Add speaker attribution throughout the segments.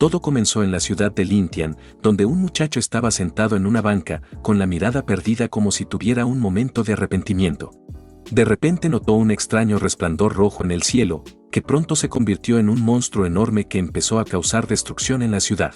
Speaker 1: Todo comenzó en la ciudad de Lintian, donde un muchacho estaba sentado en una banca, con la mirada perdida como si tuviera un momento de arrepentimiento. De repente notó un extraño resplandor rojo en el cielo, que pronto se convirtió en un monstruo enorme que empezó a causar destrucción en la ciudad.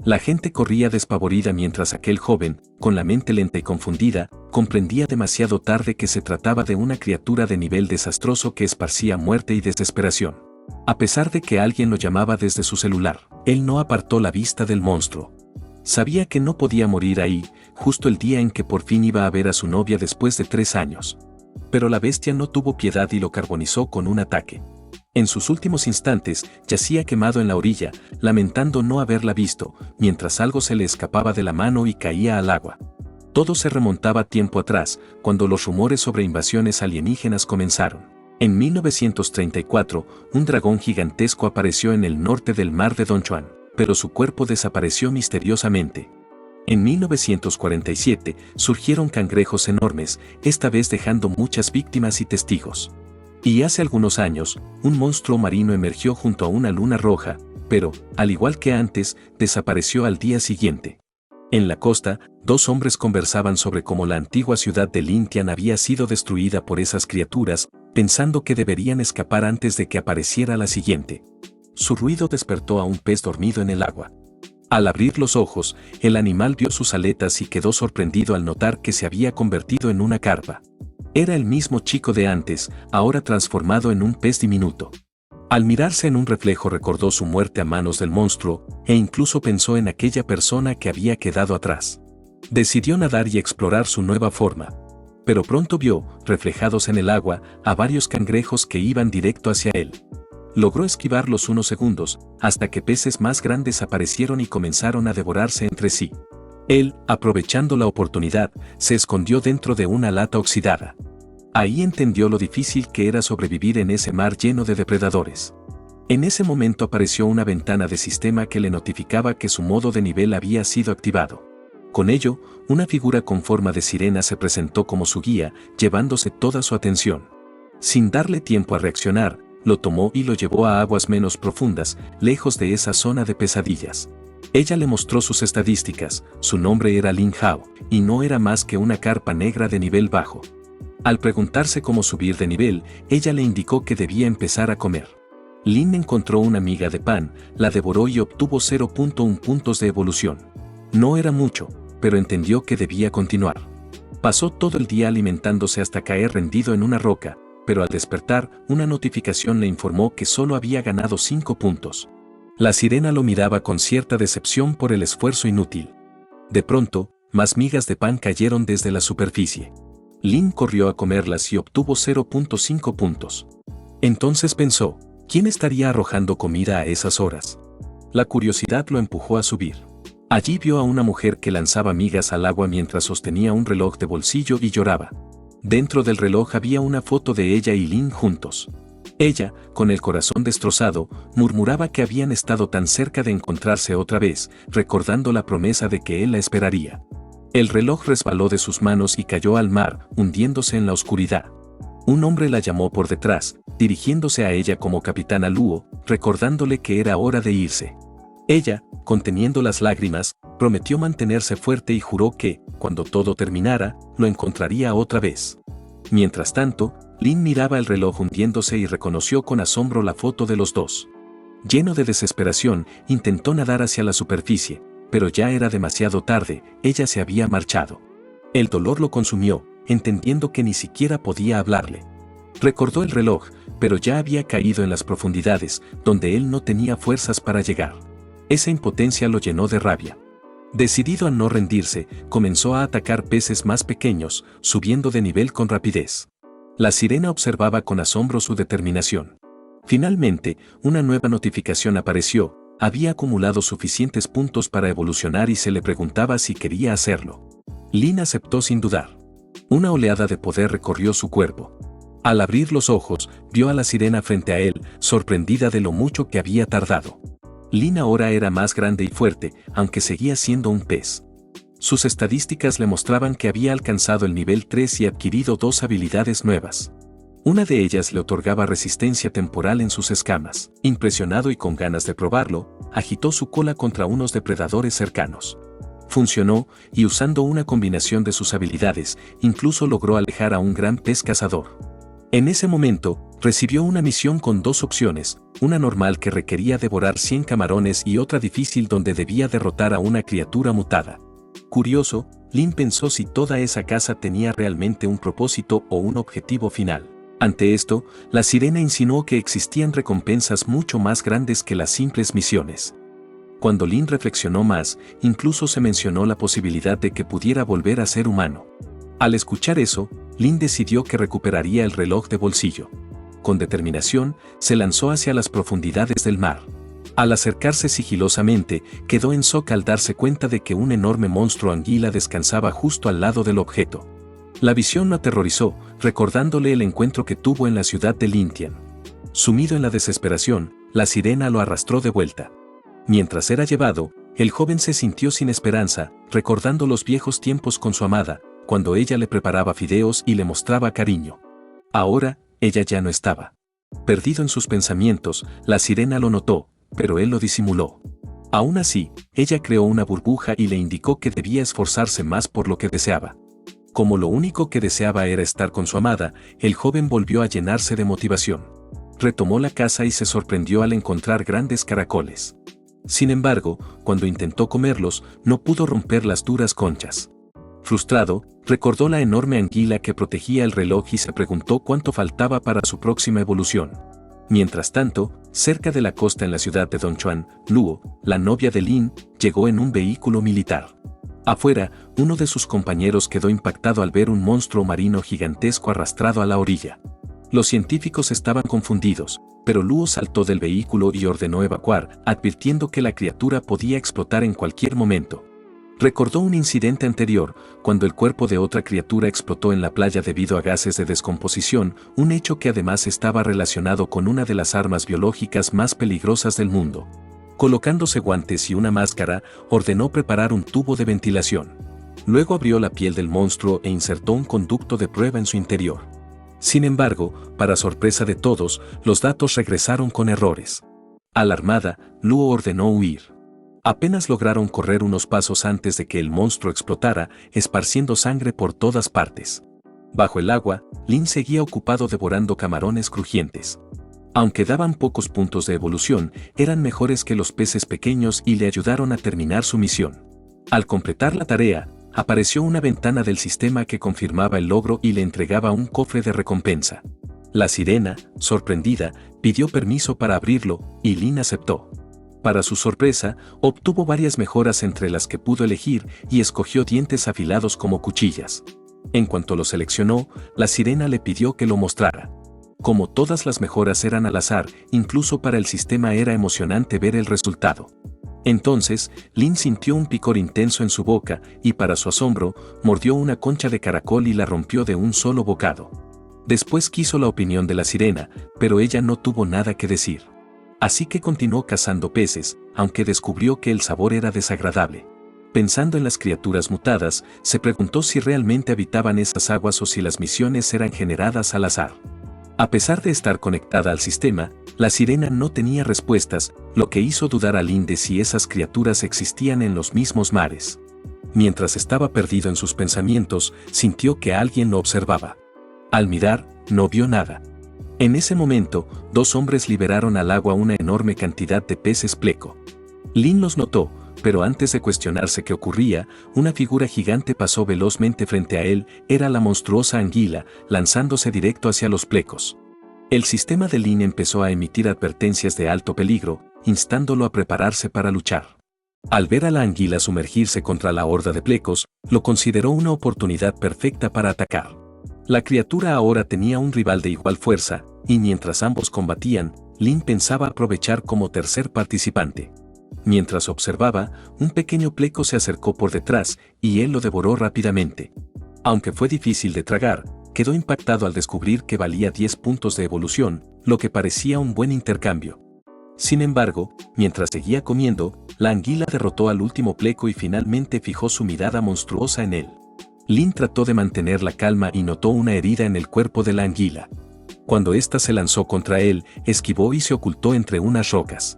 Speaker 1: La gente corría despavorida mientras aquel joven, con la mente lenta y confundida, comprendía demasiado tarde que se trataba de una criatura de nivel desastroso que esparcía muerte y desesperación. A pesar de que alguien lo llamaba desde su celular, él no apartó la vista del monstruo. Sabía que no podía morir ahí, justo el día en que por fin iba a ver a su novia después de 3 años. Pero la bestia no tuvo piedad y lo carbonizó con un ataque. En sus últimos instantes, yacía quemado en la orilla, lamentando no haberla visto, mientras algo se le escapaba de la mano y caía al agua. Todo se remontaba tiempo atrás, cuando los rumores sobre invasiones alienígenas comenzaron. En 1934, un dragón gigantesco apareció en el norte del mar de Don Juan, pero su cuerpo desapareció misteriosamente. En 1947, surgieron cangrejos enormes, esta vez dejando muchas víctimas y testigos. Y hace algunos años, un monstruo marino emergió junto a una luna roja, pero, al igual que antes, desapareció al día siguiente. En la costa, 2 hombres conversaban sobre cómo la antigua ciudad de Lintian había sido destruida por esas criaturas, pensando que deberían escapar antes de que apareciera la siguiente. Su ruido despertó a un pez dormido en el agua. Al abrir los ojos, el animal vio sus aletas y quedó sorprendido al notar que se había convertido en una carpa. Era el mismo chico de antes, ahora transformado en un pez diminuto. Al mirarse en un reflejo recordó su muerte a manos del monstruo, e incluso pensó en aquella persona que había quedado atrás. Decidió nadar y explorar su nueva forma. Pero pronto vio, reflejados en el agua, a varios cangrejos que iban directo hacia él. Logró esquivarlos unos segundos, hasta que peces más grandes aparecieron y comenzaron a devorarse entre sí. Él, aprovechando la oportunidad, se escondió dentro de una lata oxidada. Ahí entendió lo difícil que era sobrevivir en ese mar lleno de depredadores. En ese momento apareció una ventana de sistema que le notificaba que su modo de nivel había sido activado. Con ello, una figura con forma de sirena se presentó como su guía, llevándose toda su atención. Sin darle tiempo a reaccionar, lo tomó y lo llevó a aguas menos profundas, lejos de esa zona de pesadillas. Ella le mostró sus estadísticas, su nombre era Lin Hao, y no era más que una carpa negra de nivel bajo. Al preguntarse cómo subir de nivel, ella le indicó que debía empezar a comer. Lin encontró una miga de pan, la devoró y obtuvo 0.1 puntos de evolución. No era mucho, pero entendió que debía continuar. Pasó todo el día alimentándose hasta caer rendido en una roca, pero al despertar, una notificación le informó que solo había ganado 5 puntos. La sirena lo miraba con cierta decepción por el esfuerzo inútil. De pronto, más migas de pan cayeron desde la superficie. Lin corrió a comerlas y obtuvo 0.5 puntos. Entonces pensó, ¿quién estaría arrojando comida a esas horas? La curiosidad lo empujó a subir. Allí vio a una mujer que lanzaba migas al agua mientras sostenía un reloj de bolsillo y lloraba. Dentro del reloj había una foto de ella y Lin juntos. Ella, con el corazón destrozado, murmuraba que habían estado tan cerca de encontrarse otra vez, recordando la promesa de que él la esperaría. El reloj resbaló de sus manos y cayó al mar, hundiéndose en la oscuridad. Un hombre la llamó por detrás, dirigiéndose a ella como Capitana Luo, recordándole que era hora de irse. Ella, conteniendo las lágrimas, prometió mantenerse fuerte y juró que, cuando todo terminara, lo encontraría otra vez. Mientras tanto, Lin miraba el reloj hundiéndose y reconoció con asombro la foto de los dos. Lleno de desesperación, intentó nadar hacia la superficie, pero ya era demasiado tarde, ella se había marchado. El dolor lo consumió, entendiendo que ni siquiera podía hablarle. Recordó el reloj, pero ya había caído en las profundidades, donde él no tenía fuerzas para llegar. Esa impotencia lo llenó de rabia. Decidido a no rendirse, comenzó a atacar peces más pequeños, subiendo de nivel con rapidez. La sirena observaba con asombro su determinación. Finalmente, una nueva notificación apareció, había acumulado suficientes puntos para evolucionar y se le preguntaba si quería hacerlo. Lin aceptó sin dudar. Una oleada de poder recorrió su cuerpo. Al abrir los ojos, vio a la sirena frente a él, sorprendida de lo mucho que había tardado. Lin ahora era más grande y fuerte, aunque seguía siendo un pez. Sus estadísticas le mostraban que había alcanzado el nivel 3 y adquirido 2 habilidades nuevas. Una de ellas le otorgaba resistencia temporal en sus escamas. Impresionado y con ganas de probarlo, agitó su cola contra unos depredadores cercanos. Funcionó, y usando una combinación de sus habilidades, incluso logró alejar a un gran pez cazador. En ese momento, recibió una misión con dos opciones, una normal que requería devorar 100 camarones y otra difícil donde debía derrotar a una criatura mutada. Curioso, Lin pensó si toda esa caza tenía realmente un propósito o un objetivo final. Ante esto, la sirena insinuó que existían recompensas mucho más grandes que las simples misiones. Cuando Lin reflexionó más, incluso se mencionó la posibilidad de que pudiera volver a ser humano. Al escuchar eso, Lin decidió que recuperaría el reloj de bolsillo. Con determinación, se lanzó hacia las profundidades del mar. Al acercarse sigilosamente, quedó en shock al darse cuenta de que un enorme monstruo anguila descansaba justo al lado del objeto. La visión lo aterrorizó, recordándole el encuentro que tuvo en la ciudad de Lintian. Sumido en la desesperación, la sirena lo arrastró de vuelta. Mientras era llevado, el joven se sintió sin esperanza, recordando los viejos tiempos con su amada, cuando ella le preparaba fideos y le mostraba cariño. Ahora, ella ya no estaba. Perdido en sus pensamientos, la sirena lo notó, pero él lo disimuló. Aún así, ella creó una burbuja y le indicó que debía esforzarse más por lo que deseaba. Como lo único que deseaba era estar con su amada, el joven volvió a llenarse de motivación. Retomó la caza y se sorprendió al encontrar grandes caracoles. Sin embargo, cuando intentó comerlos, no pudo romper las duras conchas. Frustrado, recordó la enorme anguila que protegía el reloj y se preguntó cuánto faltaba para su próxima evolución. Mientras tanto, cerca de la costa en la ciudad de Dongchuan, Luo, la novia de Lin, llegó en un vehículo militar. Afuera, uno de sus compañeros quedó impactado al ver un monstruo marino gigantesco arrastrado a la orilla. Los científicos estaban confundidos, pero Luo saltó del vehículo y ordenó evacuar, advirtiendo que la criatura podía explotar en cualquier momento. Recordó un incidente anterior, cuando el cuerpo de otra criatura explotó en la playa debido a gases de descomposición, un hecho que además estaba relacionado con una de las armas biológicas más peligrosas del mundo. Colocándose guantes y una máscara, ordenó preparar un tubo de ventilación. Luego abrió la piel del monstruo e insertó un conducto de prueba en su interior. Sin embargo, para sorpresa de todos, los datos regresaron con errores. Alarmada, Luo ordenó huir. Apenas lograron correr unos pasos antes de que el monstruo explotara, esparciendo sangre por todas partes. Bajo el agua, Lin seguía ocupado devorando camarones crujientes. Aunque daban pocos puntos de evolución, eran mejores que los peces pequeños y le ayudaron a terminar su misión. Al completar la tarea, apareció una ventana del sistema que confirmaba el logro y le entregaba un cofre de recompensa. La sirena, sorprendida, pidió permiso para abrirlo, y Lin aceptó. Para su sorpresa, obtuvo varias mejoras entre las que pudo elegir y escogió dientes afilados como cuchillas. En cuanto lo seleccionó, la sirena le pidió que lo mostrara. Como todas las mejoras eran al azar, incluso para el sistema era emocionante ver el resultado. Entonces, Lin sintió un picor intenso en su boca y para su asombro, mordió una concha de caracol y la rompió de un solo bocado. Después quiso la opinión de la sirena, pero ella no tuvo nada que decir. Así que continuó cazando peces, aunque descubrió que el sabor era desagradable. Pensando en las criaturas mutadas, se preguntó si realmente habitaban esas aguas o si las misiones eran generadas al azar. A pesar de estar conectada al sistema, la sirena no tenía respuestas, lo que hizo dudar a Lin de si esas criaturas existían en los mismos mares. Mientras estaba perdido en sus pensamientos, sintió que alguien lo observaba. Al mirar, no vio nada. En ese momento, dos hombres liberaron al agua una enorme cantidad de peces pleco. Lin los notó, pero antes de cuestionarse qué ocurría, una figura gigante pasó velozmente frente a él, era la monstruosa anguila, lanzándose directo hacia los plecos. El sistema de Lin empezó a emitir advertencias de alto peligro, instándolo a prepararse para luchar. Al ver a la anguila sumergirse contra la horda de plecos, lo consideró una oportunidad perfecta para atacar. La criatura ahora tenía un rival de igual fuerza, y mientras ambos combatían, Lin pensaba aprovechar como tercer participante. Mientras observaba, un pequeño pleco se acercó por detrás, y él lo devoró rápidamente. Aunque fue difícil de tragar, quedó impactado al descubrir que valía 10 puntos de evolución, lo que parecía un buen intercambio. Sin embargo, mientras seguía comiendo, la anguila derrotó al último pleco y finalmente fijó su mirada monstruosa en él. Lin trató de mantener la calma y notó una herida en el cuerpo de la anguila. Cuando ésta se lanzó contra él, esquivó y se ocultó entre unas rocas.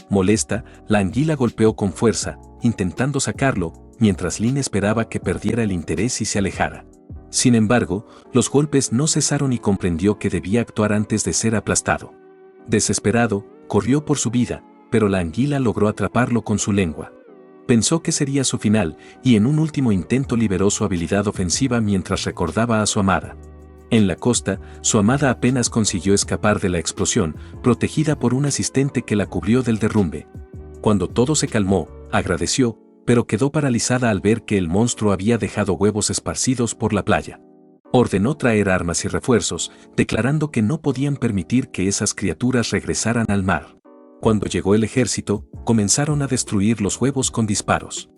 Speaker 1: Molesta, la anguila golpeó con fuerza, intentando sacarlo, mientras Lynn esperaba que perdiera el interés y se alejara. Sin embargo, los golpes no cesaron y comprendió que debía actuar antes de ser aplastado. Desesperado, corrió por su vida, pero la anguila logró atraparlo con su lengua. Pensó que sería su final, y en un último intento liberó su habilidad ofensiva mientras recordaba a su amada. En la costa, su amada apenas consiguió escapar de la explosión, protegida por un asistente que la cubrió del derrumbe. Cuando todo se calmó, agradeció, pero quedó paralizada al ver que el monstruo había dejado huevos esparcidos por la playa. Ordenó traer armas y refuerzos, declarando que no podían permitir que esas criaturas regresaran al mar. Cuando llegó el ejército, comenzaron a destruir los huevos con disparos.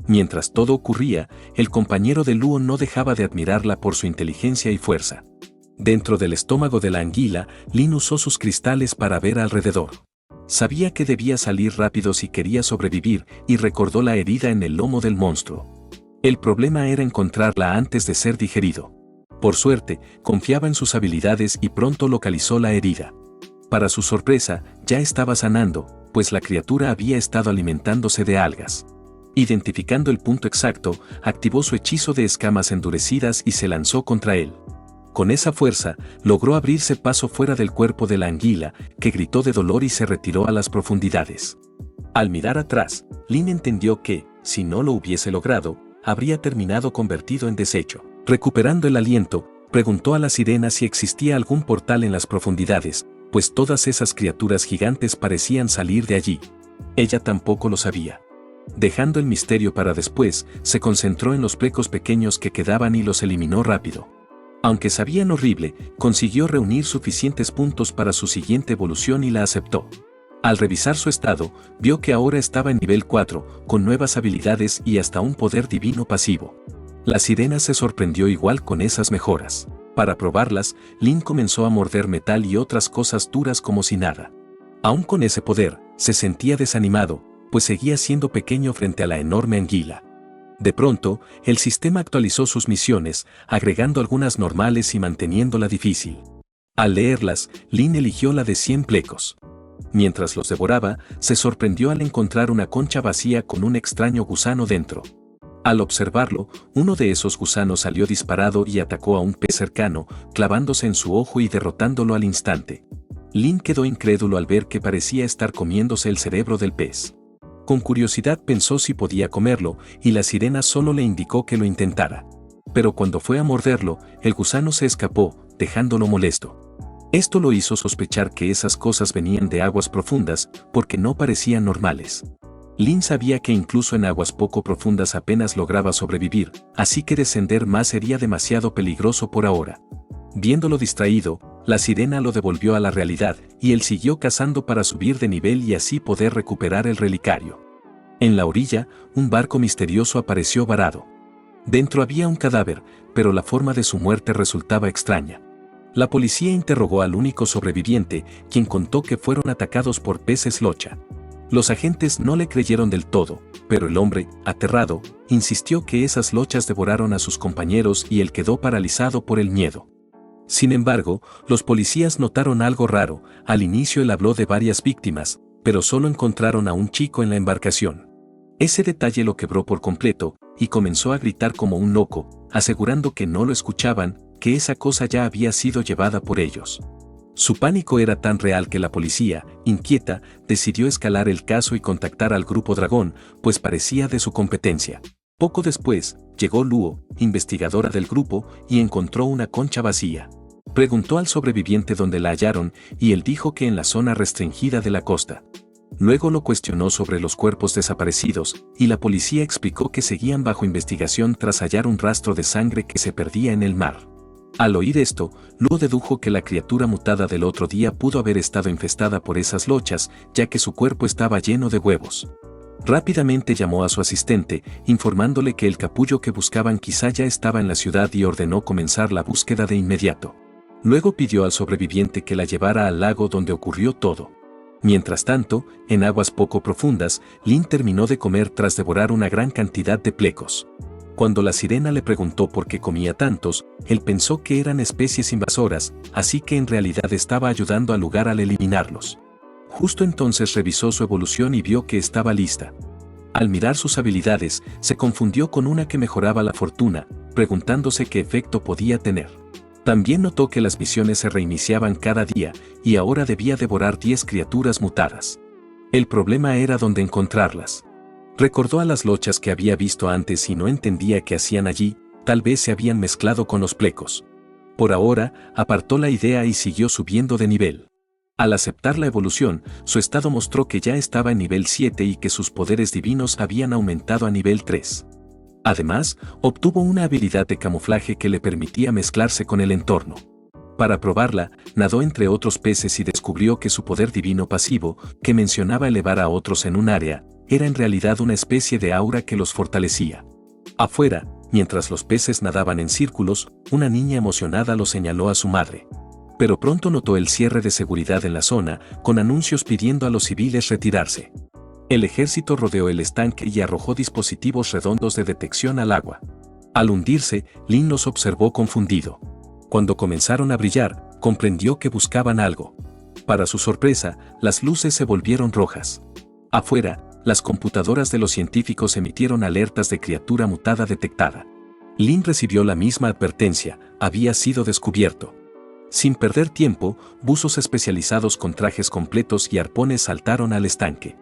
Speaker 1: Mientras todo ocurría, el compañero de Luo no dejaba de admirarla por su inteligencia y fuerza. Dentro del estómago de la anguila, Lynn usó sus cristales para ver alrededor. Sabía que debía salir rápido si quería sobrevivir y recordó la herida en el lomo del monstruo. El problema era encontrarla antes de ser digerido. Por suerte, confiaba en sus habilidades y pronto localizó la herida. Para su sorpresa, ya estaba sanando, pues la criatura había estado alimentándose de algas. Identificando el punto exacto, activó su hechizo de escamas endurecidas y se lanzó contra él. Con esa fuerza, logró abrirse paso fuera del cuerpo de la anguila, que gritó de dolor y se retiró a las profundidades. Al mirar atrás, Lynn entendió que, si no lo hubiese logrado, habría terminado convertido en desecho. Recuperando el aliento, preguntó a la sirena si existía algún portal en las profundidades, pues todas esas criaturas gigantes parecían salir de allí. Ella tampoco lo sabía. Dejando el misterio para después, se concentró en los plecos pequeños que quedaban y los eliminó rápido. Aunque sabían horrible, consiguió reunir suficientes puntos para su siguiente evolución y la aceptó. Al revisar su estado, vio que ahora estaba en nivel 4, con nuevas habilidades y hasta un poder divino pasivo. La sirena se sorprendió igual con esas mejoras. Para probarlas, Lynn comenzó a morder metal y otras cosas duras como si nada. Aún con ese poder, se sentía desanimado, pues seguía siendo pequeño frente a la enorme anguila. De pronto, el sistema actualizó sus misiones, agregando algunas normales y manteniéndola difícil. Al leerlas, Lynn eligió la de 100 plecos. Mientras los devoraba, se sorprendió al encontrar una concha vacía con un extraño gusano dentro. Al observarlo, uno de esos gusanos salió disparado y atacó a un pez cercano, clavándose en su ojo y derrotándolo al instante. Lynn quedó incrédulo al ver que parecía estar comiéndose el cerebro del pez. Con curiosidad pensó si podía comerlo, y la sirena solo le indicó que lo intentara. Pero cuando fue a morderlo, el gusano se escapó, dejándolo molesto. Esto lo hizo sospechar que esas cosas venían de aguas profundas, porque no parecían normales. Lynn sabía que incluso en aguas poco profundas apenas lograba sobrevivir, así que descender más sería demasiado peligroso por ahora. Viéndolo distraído, la sirena lo devolvió a la realidad, y él siguió cazando para subir de nivel y así poder recuperar el relicario. En la orilla, un barco misterioso apareció varado. Dentro había un cadáver, pero la forma de su muerte resultaba extraña. La policía interrogó al único sobreviviente, quien contó que fueron atacados por peces locha. Los agentes no le creyeron del todo, pero el hombre, aterrado, insistió que esas lochas devoraron a sus compañeros y él quedó paralizado por el miedo. Sin embargo, los policías notaron algo raro. Al inicio él habló de varias víctimas, pero solo encontraron a un chico en la embarcación. Ese detalle lo quebró por completo, y comenzó a gritar como un loco, asegurando que no lo escuchaban, que esa cosa ya había sido llevada por ellos. Su pánico era tan real que la policía, inquieta, decidió escalar el caso y contactar al Grupo Dragón, pues parecía de su competencia. Poco después, llegó Luo, investigadora del grupo, y encontró una concha vacía. Preguntó al sobreviviente dónde la hallaron, y él dijo que en la zona restringida de la costa. Luego lo cuestionó sobre los cuerpos desaparecidos, y la policía explicó que seguían bajo investigación tras hallar un rastro de sangre que se perdía en el mar. Al oír esto, Luo dedujo que la criatura mutada del otro día pudo haber estado infestada por esas lochas, ya que su cuerpo estaba lleno de huevos. Rápidamente llamó a su asistente, informándole que el capullo que buscaban quizá ya estaba en la ciudad y ordenó comenzar la búsqueda de inmediato. Luego pidió al sobreviviente que la llevara al lago donde ocurrió todo. Mientras tanto, en aguas poco profundas, Lynn terminó de comer tras devorar una gran cantidad de plecos. Cuando la sirena le preguntó por qué comía tantos, él pensó que eran especies invasoras, así que en realidad estaba ayudando al lugar al eliminarlos. Justo entonces revisó su evolución y vio que estaba lista. Al mirar sus habilidades, se confundió con una que mejoraba la fortuna, preguntándose qué efecto podía tener. También notó que las misiones se reiniciaban cada día, y ahora debía devorar 10 criaturas mutadas. El problema era dónde encontrarlas. Recordó a las lochas que había visto antes y no entendía qué hacían allí, tal vez se habían mezclado con los plecos. Por ahora, apartó la idea y siguió subiendo de nivel. Al aceptar la evolución, su estado mostró que ya estaba en nivel 7 y que sus poderes divinos habían aumentado a nivel 3. Además, obtuvo una habilidad de camuflaje que le permitía mezclarse con el entorno. Para probarla, nadó entre otros peces y descubrió que su poder divino pasivo, que mencionaba elevar a otros en un área, era en realidad una especie de aura que los fortalecía. Afuera, mientras los peces nadaban en círculos, una niña emocionada lo señaló a su madre. Pero pronto notó el cierre de seguridad en la zona, con anuncios pidiendo a los civiles retirarse. El ejército rodeó el estanque y arrojó dispositivos redondos de detección al agua. Al hundirse, Lin los observó confundido. Cuando comenzaron a brillar, comprendió que buscaban algo. Para su sorpresa, las luces se volvieron rojas. Afuera, las computadoras de los científicos emitieron alertas de criatura mutada detectada. Lin recibió la misma advertencia: había sido descubierto. Sin perder tiempo, buzos especializados con trajes completos y arpones saltaron al estanque.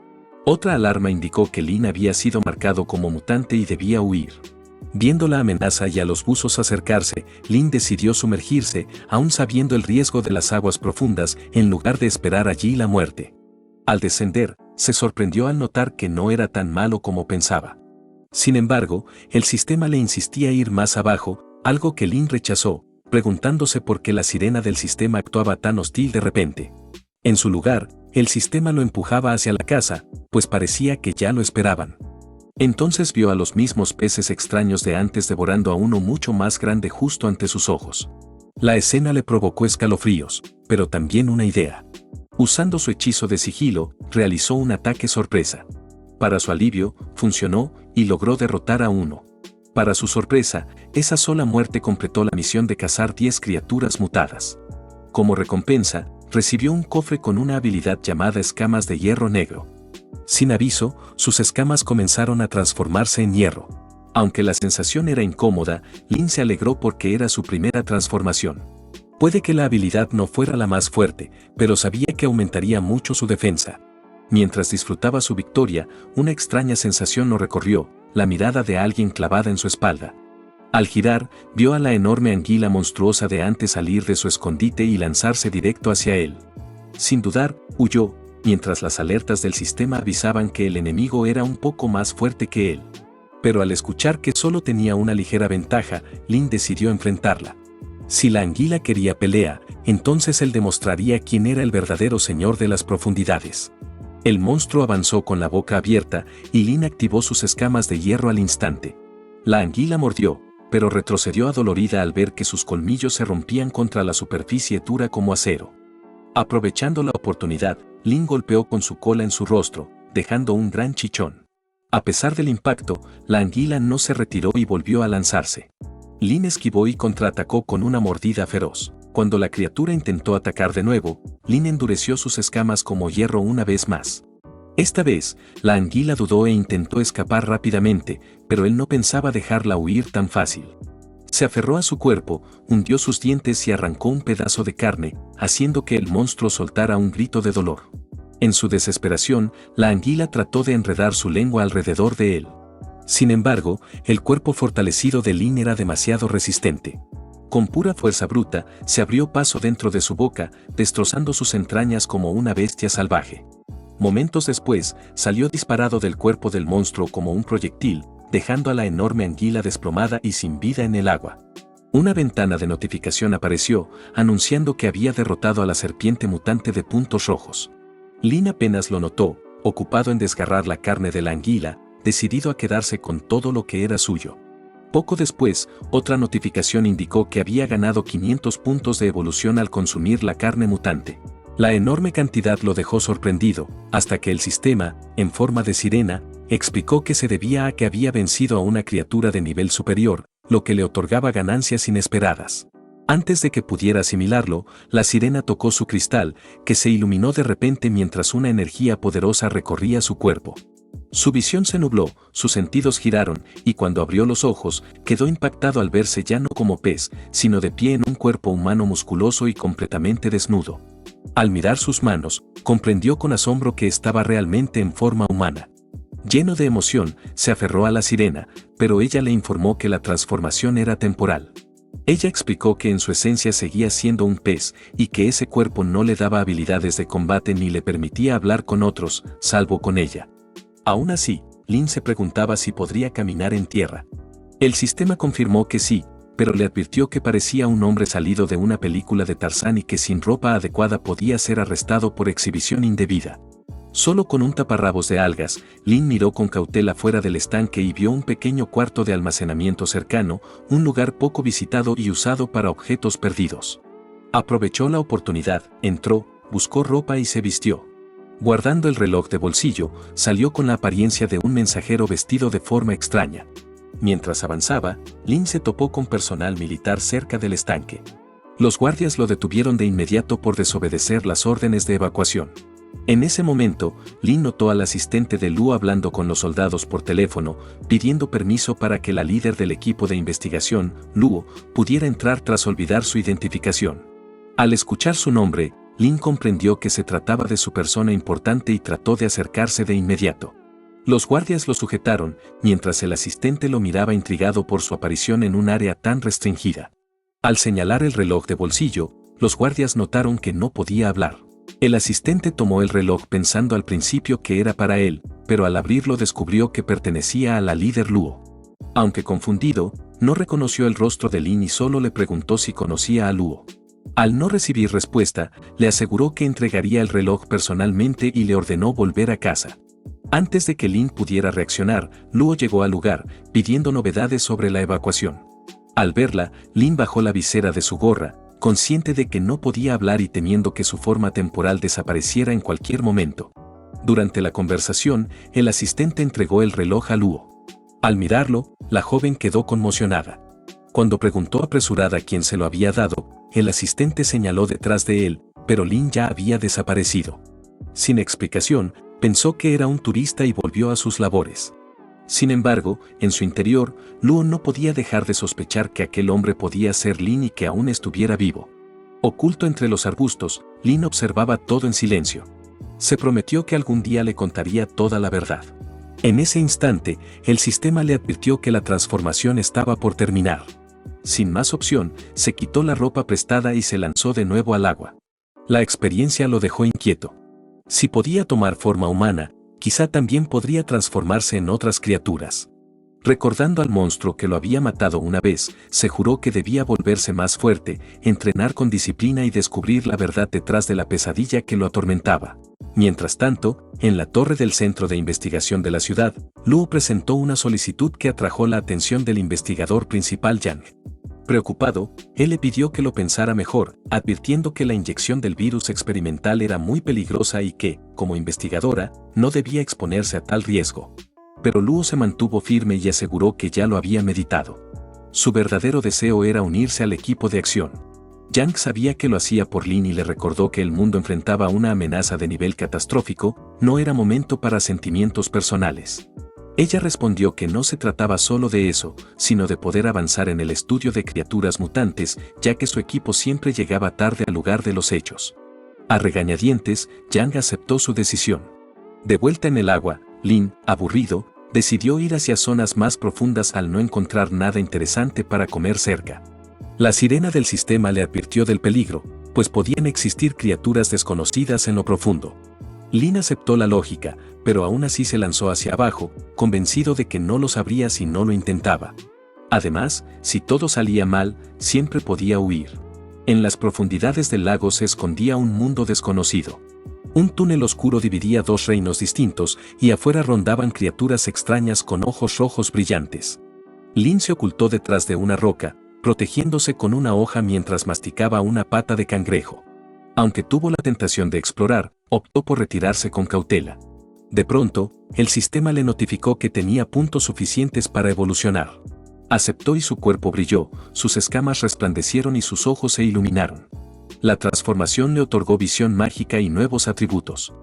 Speaker 1: Otra alarma indicó que Lin había sido marcado como mutante y debía huir. Viendo la amenaza y a los buzos acercarse, Lin decidió sumergirse, aún sabiendo el riesgo de las aguas profundas, en lugar de esperar allí la muerte. Al descender, se sorprendió al notar que no era tan malo como pensaba. Sin embargo, el sistema le insistía a ir más abajo, algo que Lin rechazó, preguntándose por qué la sirena del sistema actuaba tan hostil de repente. En su lugar, el sistema lo empujaba hacia la casa, pues parecía que ya lo esperaban. Entonces vio a los mismos peces extraños de antes devorando a uno mucho más grande justo ante sus ojos. La escena le provocó escalofríos, pero también una idea. Usando su hechizo de sigilo, realizó un ataque sorpresa. Para su alivio, funcionó y logró derrotar a uno. Para su sorpresa, esa sola muerte completó la misión de cazar 10 criaturas mutadas. Como recompensa, recibió un cofre con una habilidad llamada escamas de hierro negro. Sin aviso, sus escamas comenzaron a transformarse en hierro. Aunque la sensación era incómoda, Lin se alegró porque era su primera transformación. Puede que la habilidad no fuera la más fuerte, pero sabía que aumentaría mucho su defensa. Mientras disfrutaba su victoria, una extraña sensación lo recorrió, la mirada de alguien clavada en su espalda. Al girar, vio a la enorme anguila monstruosa de antes salir de su escondite y lanzarse directo hacia él. Sin dudar, huyó, mientras las alertas del sistema avisaban que el enemigo era un poco más fuerte que él. Pero al escuchar que solo tenía una ligera ventaja, Lin decidió enfrentarla. Si la anguila quería pelea, entonces él demostraría quién era el verdadero señor de las profundidades. El monstruo avanzó con la boca abierta y Lin activó sus escamas de hierro al instante. La anguila mordió, pero retrocedió adolorida al ver que sus colmillos se rompían contra la superficie dura como acero. Aprovechando la oportunidad, Lin golpeó con su cola en su rostro, dejando un gran chichón. A pesar del impacto, la anguila no se retiró y volvió a lanzarse. Lin esquivó y contraatacó con una mordida feroz. Cuando la criatura intentó atacar de nuevo, Lin endureció sus escamas como hierro una vez más. Esta vez, la anguila dudó e intentó escapar rápidamente, pero él no pensaba dejarla huir tan fácil. Se aferró a su cuerpo, hundió sus dientes y arrancó un pedazo de carne, haciendo que el monstruo soltara un grito de dolor. En su desesperación, la anguila trató de enredar su lengua alrededor de él. Sin embargo, el cuerpo fortalecido de Lin era demasiado resistente. Con pura fuerza bruta, se abrió paso dentro de su boca, destrozando sus entrañas como una bestia salvaje. Momentos después, salió disparado del cuerpo del monstruo como un proyectil, dejando a la enorme anguila desplomada y sin vida en el agua. Una ventana de notificación apareció, anunciando que había derrotado a la serpiente mutante de puntos rojos. Lin apenas lo notó, ocupado en desgarrar la carne de la anguila, decidido a quedarse con todo lo que era suyo. Poco después, otra notificación indicó que había ganado 500 puntos de evolución al consumir la carne mutante. La enorme cantidad lo dejó sorprendido, hasta que el sistema, en forma de sirena, explicó que se debía a que había vencido a una criatura de nivel superior, lo que le otorgaba ganancias inesperadas. Antes de que pudiera asimilarlo, la sirena tocó su cristal, que se iluminó de repente mientras una energía poderosa recorría su cuerpo. Su visión se nubló, sus sentidos giraron, y cuando abrió los ojos, quedó impactado al verse ya no como pez, sino de pie en un cuerpo humano musculoso y completamente desnudo. Al mirar sus manos, comprendió con asombro que estaba realmente en forma humana. Lleno de emoción, se aferró a la sirena, pero ella le informó que la transformación era temporal. Ella explicó que en su esencia seguía siendo un pez y que ese cuerpo no le daba habilidades de combate ni le permitía hablar con otros, salvo con ella. Aún así, Lin se preguntaba si podría caminar en tierra. El sistema confirmó que sí, pero le advirtió que parecía un hombre salido de una película de Tarzán y que sin ropa adecuada podía ser arrestado por exhibición indebida. Solo con un taparrabos de algas, Lin miró con cautela fuera del estanque y vio un pequeño cuarto de almacenamiento cercano, un lugar poco visitado y usado para objetos perdidos. Aprovechó la oportunidad, entró, buscó ropa y se vistió. Guardando el reloj de bolsillo, salió con la apariencia de un mensajero vestido de forma extraña. Mientras avanzaba, Lin se topó con personal militar cerca del estanque. Los guardias lo detuvieron de inmediato por desobedecer las órdenes de evacuación. En ese momento, Lin notó al asistente de Luo hablando con los soldados por teléfono, pidiendo permiso para que la líder del equipo de investigación, Luo, pudiera entrar tras olvidar su identificación. Al escuchar su nombre, Lin comprendió que se trataba de su persona importante y trató de acercarse de inmediato. Los guardias lo sujetaron, mientras el asistente lo miraba intrigado por su aparición en un área tan restringida. Al señalar el reloj de bolsillo, los guardias notaron que no podía hablar. El asistente tomó el reloj pensando al principio que era para él, pero al abrirlo descubrió que pertenecía a la líder Luo. Aunque confundido, no reconoció el rostro de Lin y solo le preguntó si conocía a Luo. Al no recibir respuesta, le aseguró que entregaría el reloj personalmente y le ordenó volver a casa. Antes de que Lin pudiera reaccionar, Luo llegó al lugar, pidiendo novedades sobre la evacuación. Al verla, Lin bajó la visera de su gorra, consciente de que no podía hablar y temiendo que su forma temporal desapareciera en cualquier momento. Durante la conversación, el asistente entregó el reloj a Luo. Al mirarlo, la joven quedó conmocionada. Cuando preguntó apresurada quién se lo había dado, el asistente señaló detrás de él, pero Lin ya había desaparecido. Sin explicación, pensó que era un turista y volvió a sus labores. Sin embargo, en su interior, Luo no podía dejar de sospechar que aquel hombre podía ser Lin y que aún estuviera vivo. Oculto entre los arbustos, Lin observaba todo en silencio. Se prometió que algún día le contaría toda la verdad. En ese instante, el sistema le advirtió que la transformación estaba por terminar. Sin más opción, se quitó la ropa prestada y se lanzó de nuevo al agua. La experiencia lo dejó inquieto. Si podía tomar forma humana, quizá también podría transformarse en otras criaturas. Recordando al monstruo que lo había matado una vez, se juró que debía volverse más fuerte, entrenar con disciplina y descubrir la verdad detrás de la pesadilla que lo atormentaba. Mientras tanto, en la torre del centro de investigación de la ciudad, Luo presentó una solicitud que atrajo la atención del investigador principal Yang. Preocupado, él le pidió que lo pensara mejor, advirtiendo que la inyección del virus experimental era muy peligrosa y que, como investigadora, no debía exponerse a tal riesgo. Pero Luo se mantuvo firme y aseguró que ya lo había meditado. Su verdadero deseo era unirse al equipo de acción. Yang sabía que lo hacía por Lin y le recordó que el mundo enfrentaba una amenaza de nivel catastrófico, no era momento para sentimientos personales. Ella respondió que no se trataba solo de eso, sino de poder avanzar en el estudio de criaturas mutantes, ya que su equipo siempre llegaba tarde al lugar de los hechos. A regañadientes, Yang aceptó su decisión. De vuelta en el agua, Lin, aburrido, decidió ir hacia zonas más profundas al no encontrar nada interesante para comer cerca. La sirena del sistema le advirtió del peligro, pues podían existir criaturas desconocidas en lo profundo. Lin aceptó la lógica, pero aún así se lanzó hacia abajo, convencido de que no lo sabría si no lo intentaba. Además, si todo salía mal, siempre podía huir. En las profundidades del lago se escondía un mundo desconocido. Un túnel oscuro dividía dos reinos distintos y afuera rondaban criaturas extrañas con ojos rojos brillantes. Lin se ocultó detrás de una roca, protegiéndose con una hoja mientras masticaba una pata de cangrejo. Aunque tuvo la tentación de explorar, optó por retirarse con cautela. De pronto, el sistema le notificó que tenía puntos suficientes para evolucionar. Aceptó y su cuerpo brilló, sus escamas resplandecieron y sus ojos se iluminaron. La transformación le otorgó visión mágica y nuevos atributos.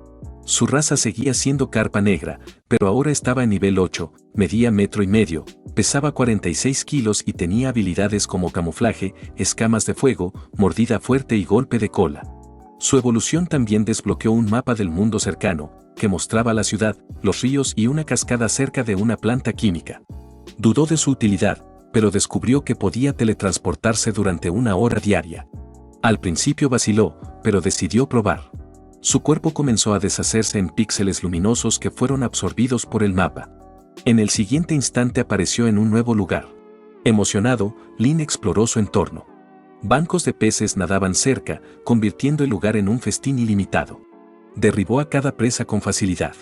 Speaker 1: Su raza seguía siendo carpa negra, pero ahora estaba en nivel 8, medía 1,5 metros, pesaba 46 kilos y tenía habilidades como camuflaje, escamas de fuego, mordida fuerte y golpe de cola. Su evolución también desbloqueó un mapa del mundo cercano, que mostraba la ciudad, los ríos y una cascada cerca de una planta química. Dudó de su utilidad, pero descubrió que podía teletransportarse durante 1 hora diaria. Al principio vaciló, pero decidió probar. Su cuerpo comenzó a deshacerse en píxeles luminosos que fueron absorbidos por el mapa. En el siguiente instante apareció en un nuevo lugar. Emocionado, Lin exploró su entorno. Bancos de peces nadaban cerca, convirtiendo el lugar en un festín ilimitado. Derribó a cada presa con facilidad.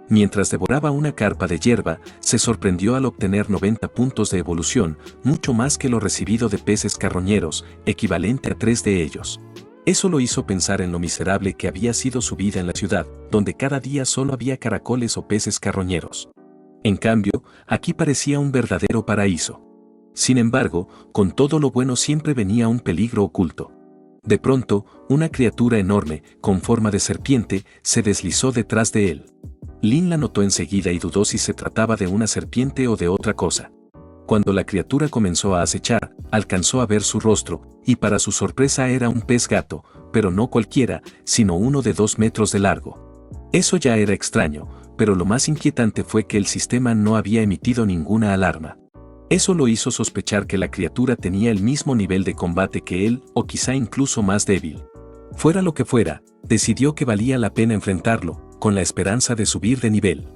Speaker 1: Mientras devoraba una carpa de hierba, se sorprendió al obtener 90 puntos de evolución, mucho más que lo recibido de peces carroñeros, equivalente a 3 de ellos. Eso lo hizo pensar en lo miserable que había sido su vida en la ciudad, donde cada día solo había caracoles o peces carroñeros. En cambio, aquí parecía un verdadero paraíso. Sin embargo, con todo lo bueno siempre venía un peligro oculto. De pronto, una criatura enorme, con forma de serpiente, se deslizó detrás de él. Lin la notó enseguida y dudó si se trataba de una serpiente o de otra cosa. Cuando la criatura comenzó a acechar, alcanzó a ver su rostro, y para su sorpresa era un pez gato, pero no cualquiera, sino uno de 2 metros de largo. Eso ya era extraño, pero lo más inquietante fue que el sistema no había emitido ninguna alarma. Eso lo hizo sospechar que la criatura tenía el mismo nivel de combate que él, o quizá incluso más débil. Fuera lo que fuera, decidió que valía la pena enfrentarlo, con la esperanza de subir de nivel.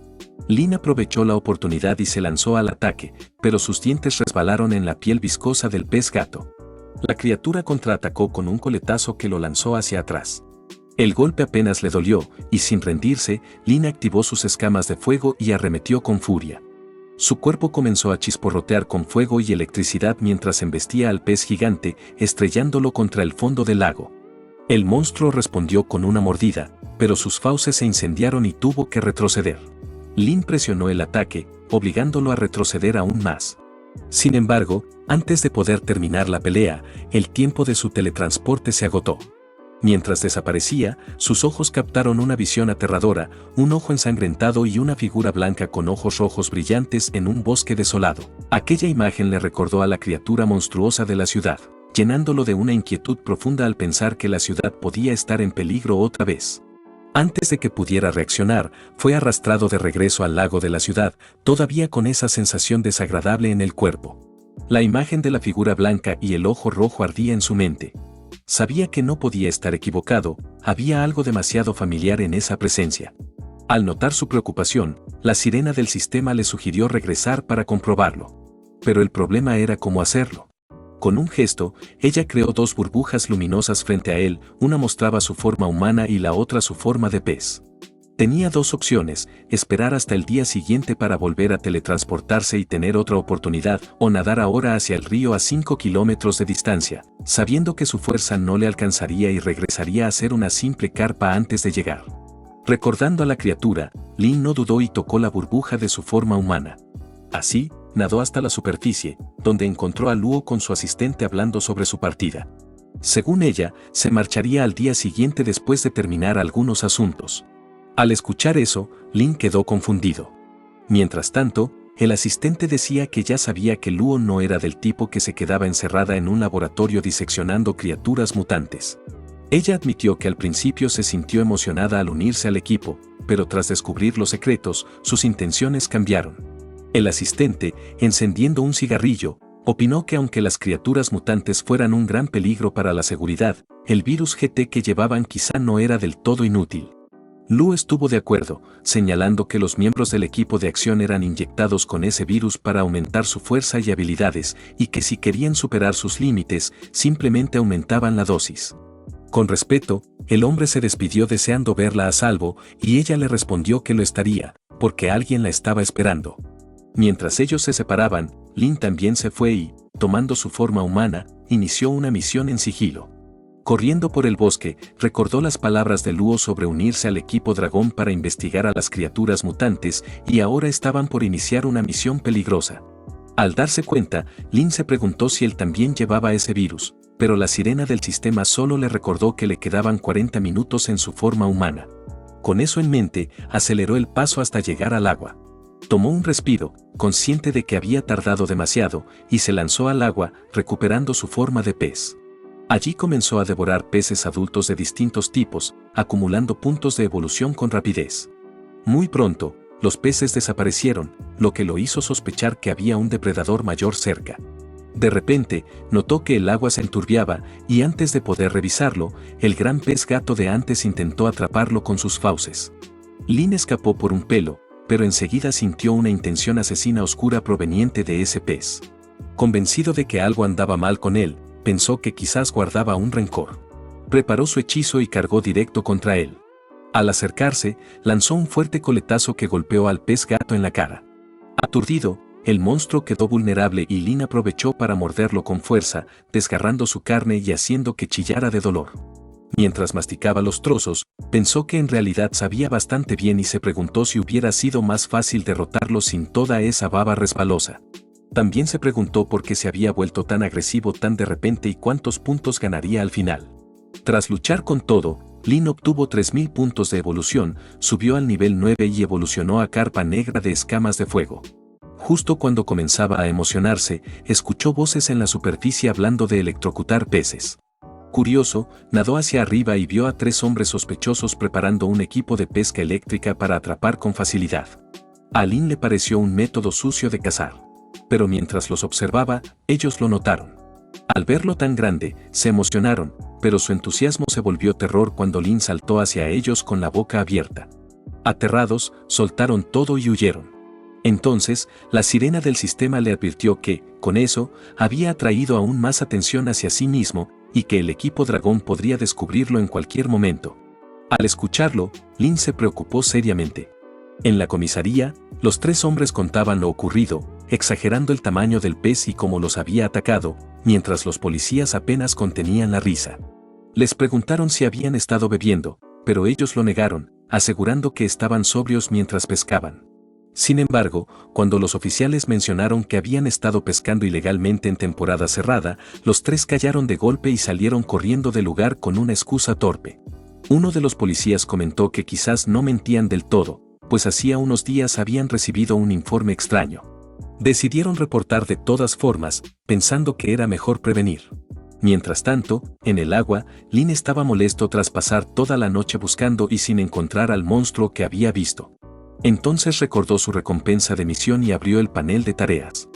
Speaker 1: Lin aprovechó la oportunidad y se lanzó al ataque, pero sus dientes resbalaron en la piel viscosa del pez gato. La criatura contraatacó con un coletazo que lo lanzó hacia atrás. El golpe apenas le dolió, y sin rendirse, Lin activó sus escamas de fuego y arremetió con furia. Su cuerpo comenzó a chisporrotear con fuego y electricidad mientras embestía al pez gigante, estrellándolo contra el fondo del lago. El monstruo respondió con una mordida, pero sus fauces se incendiaron y tuvo que retroceder. Lin presionó el ataque, obligándolo a retroceder aún más. Sin embargo, antes de poder terminar la pelea, el tiempo de su teletransporte se agotó. Mientras desaparecía, sus ojos captaron una visión aterradora, un ojo ensangrentado y una figura blanca con ojos rojos brillantes en un bosque desolado. Aquella imagen le recordó a la criatura monstruosa de la ciudad, llenándolo de una inquietud profunda al pensar que la ciudad podía estar en peligro otra vez. Antes de que pudiera reaccionar, fue arrastrado de regreso al lago de la ciudad, todavía con esa sensación desagradable en el cuerpo. La imagen de la figura blanca y el ojo rojo ardía en su mente. Sabía que no podía estar equivocado, había algo demasiado familiar en esa presencia. Al notar su preocupación, la sirena del sistema le sugirió regresar para comprobarlo. Pero el problema era cómo hacerlo. Con un gesto, ella creó 2 burbujas luminosas frente a él, una mostraba su forma humana y la otra su forma de pez. Tenía 2 opciones, esperar hasta el día siguiente para volver a teletransportarse y tener otra oportunidad, o nadar ahora hacia el río a 5 kilómetros de distancia, sabiendo que su fuerza no le alcanzaría y regresaría a ser una simple carpa antes de llegar. Recordando a la criatura, Lin no dudó y tocó la burbuja de su forma humana. Así, nadó hasta la superficie, donde encontró a Luo con su asistente hablando sobre su partida. Según ella, se marcharía al día siguiente después de terminar algunos asuntos. Al escuchar eso, Lin quedó confundido. Mientras tanto, el asistente decía que ya sabía que Luo no era del tipo que se quedaba encerrada en un laboratorio diseccionando criaturas mutantes. Ella admitió que al principio se sintió emocionada al unirse al equipo, pero tras descubrir los secretos, sus intenciones cambiaron. El asistente, encendiendo un cigarrillo, opinó que aunque las criaturas mutantes fueran un gran peligro para la seguridad, el virus GT que llevaban quizá no era del todo inútil. Lu estuvo de acuerdo, señalando que los miembros del equipo de acción eran inyectados con ese virus para aumentar su fuerza y habilidades, y que si querían superar sus límites, simplemente aumentaban la dosis. Con respeto, el hombre se despidió deseando verla a salvo, y ella le respondió que lo estaría, porque alguien la estaba esperando. Mientras ellos se separaban, Lin también se fue y, tomando su forma humana, inició una misión en sigilo. Corriendo por el bosque, recordó las palabras de Luo sobre unirse al equipo dragón para investigar a las criaturas mutantes y ahora estaban por iniciar una misión peligrosa. Al darse cuenta, Lin se preguntó si él también llevaba ese virus, pero la sirena del sistema solo le recordó que le quedaban 40 minutos en su forma humana. Con eso en mente, aceleró el paso hasta llegar al agua. Tomó un respiro, consciente de que había tardado demasiado, y se lanzó al agua, recuperando su forma de pez. Allí comenzó a devorar peces adultos de distintos tipos, acumulando puntos de evolución con rapidez. Muy pronto, los peces desaparecieron, lo que lo hizo sospechar que había un depredador mayor cerca. De repente, notó que el agua se enturbiaba, y antes de poder revisarlo, el gran pez gato de antes intentó atraparlo con sus fauces. Lin escapó por un pelo, pero enseguida sintió una intención asesina oscura proveniente de ese pez. Convencido de que algo andaba mal con él, pensó que quizás guardaba un rencor. Preparó su hechizo y cargó directo contra él. Al acercarse, lanzó un fuerte coletazo que golpeó al pez gato en la cara. Aturdido, el monstruo quedó vulnerable y Lin aprovechó para morderlo con fuerza, desgarrando su carne y haciendo que chillara de dolor. Mientras masticaba los trozos, pensó que en realidad sabía bastante bien y se preguntó si hubiera sido más fácil derrotarlo sin toda esa baba resbalosa. También se preguntó por qué se había vuelto tan agresivo tan de repente y cuántos puntos ganaría al final. Tras luchar con todo, Lin obtuvo 3000 puntos de evolución, subió al nivel 9 y evolucionó a carpa negra de escamas de fuego. Justo cuando comenzaba a emocionarse, escuchó voces en la superficie hablando de electrocutar peces. Curioso, nadó hacia arriba y vio a 3 hombres sospechosos preparando un equipo de pesca eléctrica para atrapar con facilidad. A Lin le pareció un método sucio de cazar. Pero mientras los observaba, ellos lo notaron. Al verlo tan grande, se emocionaron, pero su entusiasmo se volvió terror cuando Lin saltó hacia ellos con la boca abierta. Aterrados, soltaron todo y huyeron. Entonces, la sirena del sistema le advirtió que, con eso, había atraído aún más atención hacia sí mismo, y que el equipo dragón podría descubrirlo en cualquier momento. Al escucharlo, Lin se preocupó seriamente. En la comisaría, los 3 hombres contaban lo ocurrido, exagerando el tamaño del pez y cómo los había atacado, mientras los policías apenas contenían la risa. Les preguntaron si habían estado bebiendo, pero ellos lo negaron, asegurando que estaban sobrios mientras pescaban. Sin embargo, cuando los oficiales mencionaron que habían estado pescando ilegalmente en temporada cerrada, los 3 callaron de golpe y salieron corriendo del lugar con una excusa torpe. Uno de los policías comentó que quizás no mentían del todo, pues hacía unos días habían recibido un informe extraño. Decidieron reportar de todas formas, pensando que era mejor prevenir. Mientras tanto, en el agua, Lin estaba molesto tras pasar toda la noche buscando y sin encontrar al monstruo que había visto. Entonces recordó su recompensa de misión y abrió el panel de tareas.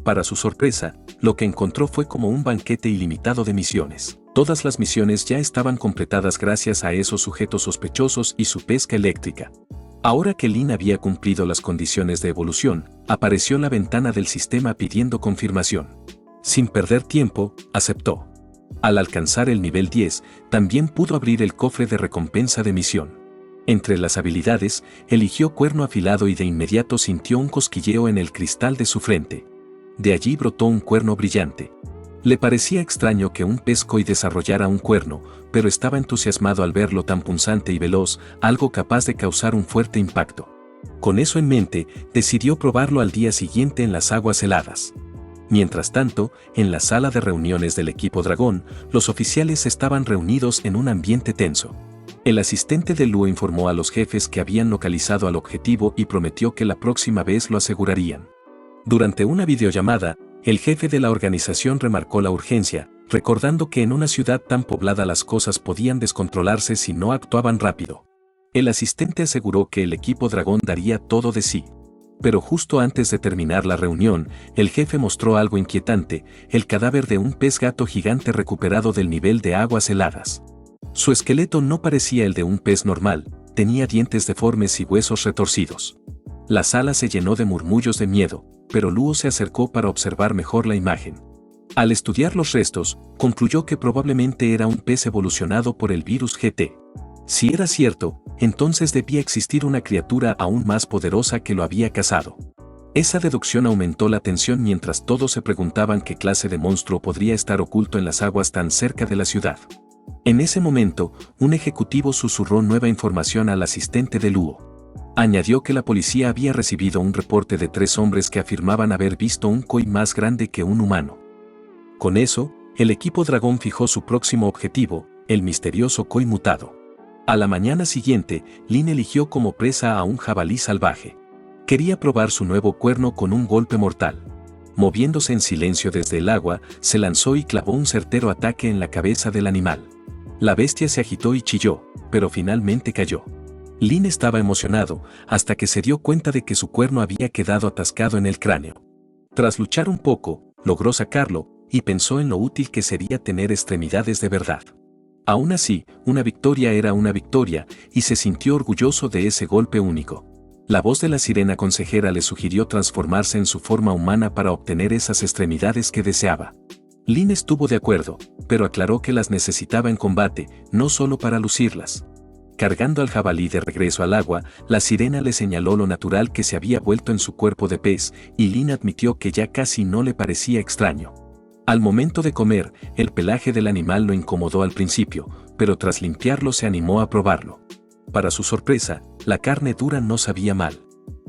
Speaker 1: Para su sorpresa, lo que encontró fue como un banquete ilimitado de misiones. Todas las misiones ya estaban completadas gracias a esos sujetos sospechosos y su pesca eléctrica. Ahora que Lin había cumplido las condiciones de evolución, apareció la ventana del sistema pidiendo confirmación. Sin perder tiempo, aceptó. Al alcanzar el nivel 10, también pudo abrir el cofre de recompensa de misión. Entre las habilidades, eligió cuerno afilado y de inmediato sintió un cosquilleo en el cristal de su frente. De allí brotó un cuerno brillante. Le parecía extraño que un pez koi desarrollara un cuerno, pero estaba entusiasmado al verlo tan punzante y veloz, algo capaz de causar un fuerte impacto. Con eso en mente, decidió probarlo al día siguiente en las aguas heladas. Mientras tanto, en la sala de reuniones del equipo dragón, los oficiales estaban reunidos en un ambiente tenso. El asistente de Luo informó a los jefes que habían localizado al objetivo y prometió que la próxima vez lo asegurarían. Durante una videollamada, el jefe de la organización remarcó la urgencia, recordando que en una ciudad tan poblada las cosas podían descontrolarse si no actuaban rápido. El asistente aseguró que el equipo dragón daría todo de sí. Pero justo antes de terminar la reunión, el jefe mostró algo inquietante, el cadáver de un pez gato gigante recuperado del nivel de aguas heladas. Su esqueleto no parecía el de un pez normal, tenía dientes deformes y huesos retorcidos. La sala se llenó de murmullos de miedo, pero Luo se acercó para observar mejor la imagen. Al estudiar los restos, concluyó que probablemente era un pez evolucionado por el virus GT. Si era cierto, entonces debía existir una criatura aún más poderosa que lo había cazado. Esa deducción aumentó la tensión mientras todos se preguntaban qué clase de monstruo podría estar oculto en las aguas tan cerca de la ciudad. En ese momento, un ejecutivo susurró nueva información al asistente de Luo. Añadió que la policía había recibido un reporte de 3 hombres que afirmaban haber visto un koi más grande que un humano. Con eso, el equipo Dragón fijó su próximo objetivo, el misterioso koi mutado. A la mañana siguiente, Lin eligió como presa a un jabalí salvaje. Quería probar su nuevo cuerno con un golpe mortal. Moviéndose en silencio desde el agua, se lanzó y clavó un certero ataque en la cabeza del animal. La bestia se agitó y chilló, pero finalmente cayó. Lin estaba emocionado, hasta que se dio cuenta de que su cuerno había quedado atascado en el cráneo. Tras luchar un poco, logró sacarlo, y pensó en lo útil que sería tener extremidades de verdad. Aún así, una victoria era una victoria, y se sintió orgulloso de ese golpe único. La voz de la sirena consejera le sugirió transformarse en su forma humana para obtener esas extremidades que deseaba. Lin estuvo de acuerdo, pero aclaró que las necesitaba en combate, no solo para lucirlas. Cargando al jabalí de regreso al agua, la sirena le señaló lo natural que se había vuelto en su cuerpo de pez, y Lin admitió que ya casi no le parecía extraño. Al momento de comer, el pelaje del animal lo incomodó al principio, pero tras limpiarlo se animó a probarlo. Para su sorpresa, la carne dura no sabía mal.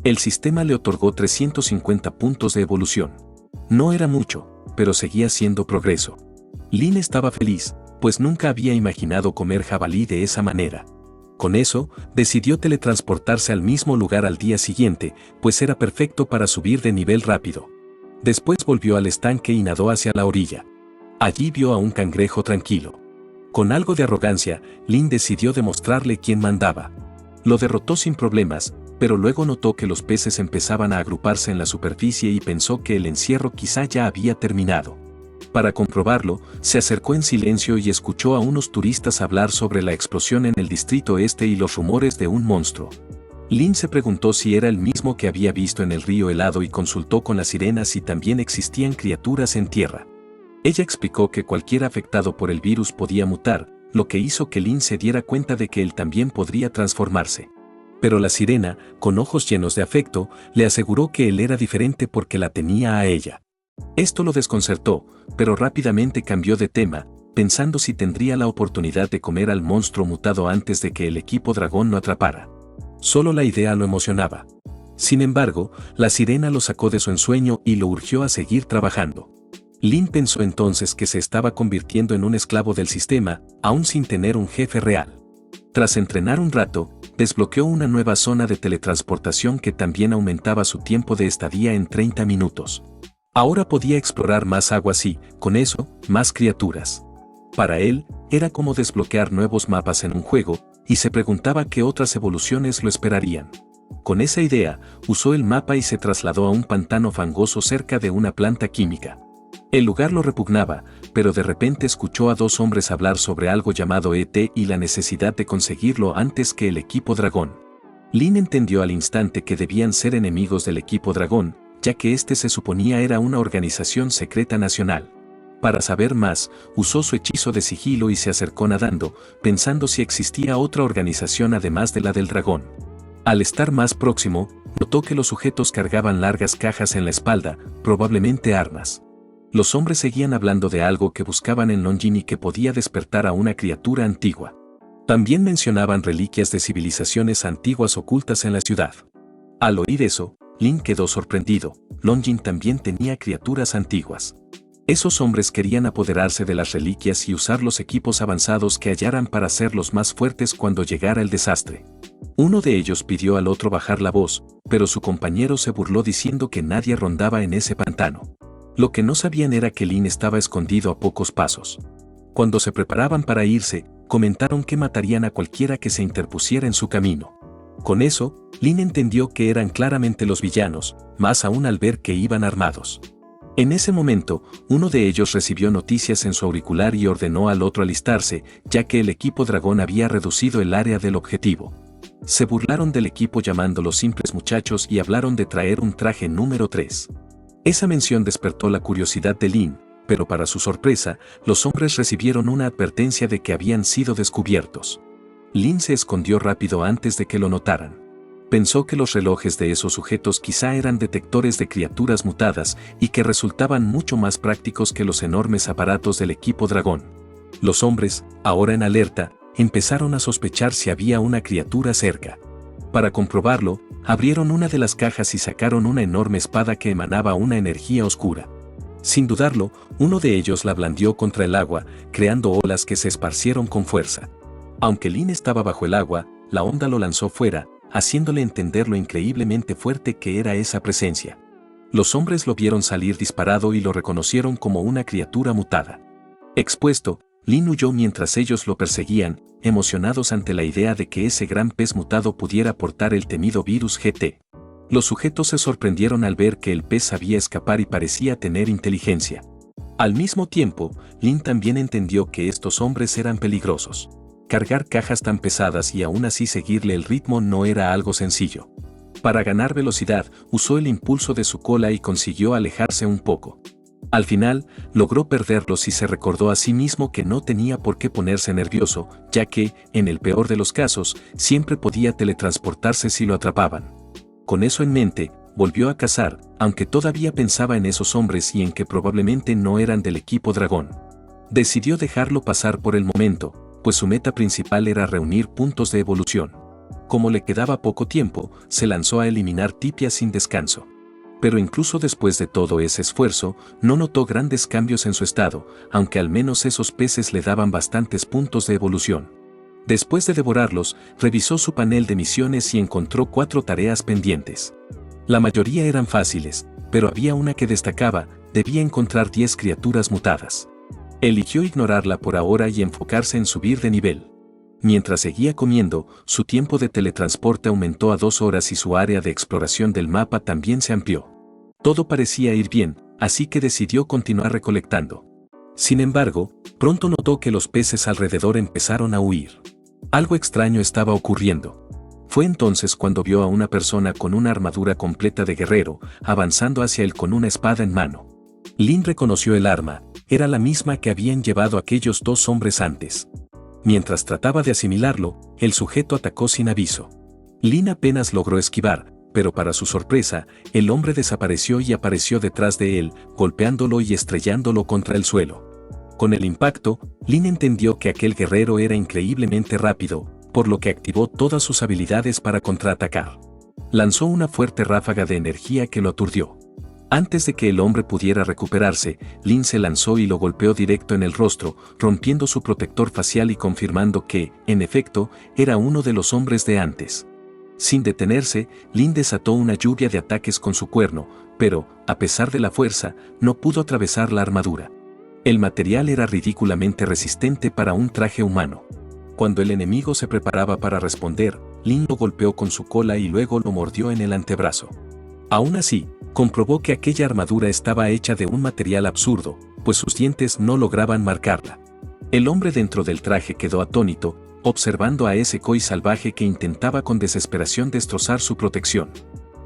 Speaker 1: El sistema le otorgó 350 puntos de evolución. No era mucho, pero seguía siendo progreso. Lin estaba feliz, pues nunca había imaginado comer jabalí de esa manera. Con eso, decidió teletransportarse al mismo lugar al día siguiente, pues era perfecto para subir de nivel rápido. Después volvió al estanque y nadó hacia la orilla. Allí vio a un cangrejo tranquilo. Con algo de arrogancia, Lin decidió demostrarle quién mandaba. Lo derrotó sin problemas, pero luego notó que los peces empezaban a agruparse en la superficie y pensó que el encierro quizá ya había terminado. Para comprobarlo, se acercó en silencio y escuchó a unos turistas hablar sobre la explosión en el distrito este y los rumores de un monstruo. Lin se preguntó si era el mismo que había visto en el río helado y consultó con la sirena si también existían criaturas en tierra. Ella explicó que cualquier afectado por el virus podía mutar, lo que hizo que Lin se diera cuenta de que él también podría transformarse. Pero la sirena, con ojos llenos de afecto, le aseguró que él era diferente porque la tenía a ella. Esto lo desconcertó, pero rápidamente cambió de tema, pensando si tendría la oportunidad de comer al monstruo mutado antes de que el equipo dragón lo atrapara. Solo la idea lo emocionaba. Sin embargo, la sirena lo sacó de su ensueño y lo urgió a seguir trabajando. Lin pensó entonces que se estaba convirtiendo en un esclavo del sistema, aún sin tener un jefe real. Tras entrenar un rato, desbloqueó una nueva zona de teletransportación que también aumentaba su tiempo de estadía en 30 minutos. Ahora podía explorar más aguas y, con eso, más criaturas. Para él, era como desbloquear nuevos mapas en un juego, y se preguntaba qué otras evoluciones lo esperarían. Con esa idea, usó el mapa y se trasladó a un pantano fangoso cerca de una planta química. El lugar lo repugnaba, pero de repente escuchó a 2 hombres hablar sobre algo llamado ET y la necesidad de conseguirlo antes que el equipo dragón. Lin entendió al instante que debían ser enemigos del equipo dragón, ya que este se suponía era una organización secreta nacional. Para saber más, usó su hechizo de sigilo y se acercó nadando, pensando si existía otra organización además de la del dragón. Al estar más próximo, notó que los sujetos cargaban largas cajas en la espalda, probablemente armas. Los hombres seguían hablando de algo que buscaban en Longin y que podía despertar a una criatura antigua. También mencionaban reliquias de civilizaciones antiguas ocultas en la ciudad. Al oír eso, Lin quedó sorprendido. Longin también tenía criaturas antiguas. Esos hombres querían apoderarse de las reliquias y usar los equipos avanzados que hallaran para hacerlos más fuertes cuando llegara el desastre. Uno de ellos pidió al otro bajar la voz, pero su compañero se burló diciendo que nadie rondaba en ese pantano. Lo que no sabían era que Lin estaba escondido a pocos pasos. Cuando se preparaban para irse, comentaron que matarían a cualquiera que se interpusiera en su camino. Con eso, Lin entendió que eran claramente los villanos, más aún al ver que iban armados. En ese momento, uno de ellos recibió noticias en su auricular y ordenó al otro alistarse, ya que el equipo dragón había reducido el área del objetivo. Se burlaron del equipo llamándolos simples muchachos y hablaron de traer un traje número 3. Esa mención despertó la curiosidad de Lin, pero para su sorpresa, los hombres recibieron una advertencia de que habían sido descubiertos. Lin se escondió rápido antes de que lo notaran. Pensó que los relojes de esos sujetos quizá eran detectores de criaturas mutadas y que resultaban mucho más prácticos que los enormes aparatos del equipo dragón. Los hombres, ahora en alerta, empezaron a sospechar si había una criatura cerca. Para comprobarlo, abrieron una de las cajas y sacaron una enorme espada que emanaba una energía oscura. Sin dudarlo, uno de ellos la blandió contra el agua, creando olas que se esparcieron con fuerza. Aunque Lin estaba bajo el agua, la onda lo lanzó fuera, haciéndole entender lo increíblemente fuerte que era esa presencia. Los hombres lo vieron salir disparado y lo reconocieron como una criatura mutada. Expuesto, Lin huyó mientras ellos lo perseguían, emocionados ante la idea de que ese gran pez mutado pudiera portar el temido virus GT. Los sujetos se sorprendieron al ver que el pez sabía escapar y parecía tener inteligencia. Al mismo tiempo, Lin también entendió que estos hombres eran peligrosos. Cargar cajas tan pesadas y aún así seguirle el ritmo no era algo sencillo. Para ganar velocidad, usó el impulso de su cola y consiguió alejarse un poco. Al final, logró perderlos y se recordó a sí mismo que no tenía por qué ponerse nervioso, ya que, en el peor de los casos, siempre podía teletransportarse si lo atrapaban. Con eso en mente, volvió a cazar, aunque todavía pensaba en esos hombres y en que probablemente no eran del equipo dragón. Decidió dejarlo pasar por el momento, pues su meta principal era reunir puntos de evolución. Como le quedaba poco tiempo, se lanzó a eliminar Tipia sin descanso. Pero incluso después de todo ese esfuerzo, no notó grandes cambios en su estado, aunque al menos esos peces le daban bastantes puntos de evolución. Después de devorarlos, revisó su panel de misiones y encontró 4 tareas pendientes. La mayoría eran fáciles, pero había una que destacaba: debía encontrar 10 criaturas mutadas. Eligió ignorarla por ahora y enfocarse en subir de nivel. Mientras seguía comiendo, su tiempo de teletransporte aumentó a 2 horas y su área de exploración del mapa también se amplió. Todo parecía ir bien, así que decidió continuar recolectando. Sin embargo, pronto notó que los peces alrededor empezaron a huir. Algo extraño estaba ocurriendo. Fue entonces cuando vio a una persona con una armadura completa de guerrero, avanzando hacia él con una espada en mano. Lin reconoció el arma, era la misma que habían llevado aquellos 2 hombres antes. Mientras trataba de asimilarlo, el sujeto atacó sin aviso. Lin apenas logró esquivar, pero para su sorpresa, el hombre desapareció y apareció detrás de él, golpeándolo y estrellándolo contra el suelo. Con el impacto, Lin entendió que aquel guerrero era increíblemente rápido, por lo que activó todas sus habilidades para contraatacar. Lanzó una fuerte ráfaga de energía que lo aturdió. Antes de que el hombre pudiera recuperarse, Lin se lanzó y lo golpeó directo en el rostro, rompiendo su protector facial y confirmando que, en efecto, era uno de los hombres de antes. Sin detenerse, Lin desató una lluvia de ataques con su cuerno, pero, a pesar de la fuerza, no pudo atravesar la armadura. El material era ridículamente resistente para un traje humano. Cuando el enemigo se preparaba para responder, Lin lo golpeó con su cola y luego lo mordió en el antebrazo. Aún así, comprobó que aquella armadura estaba hecha de un material absurdo, pues sus dientes no lograban marcarla. El hombre dentro del traje quedó atónito, observando a ese koi salvaje que intentaba con desesperación destrozar su protección.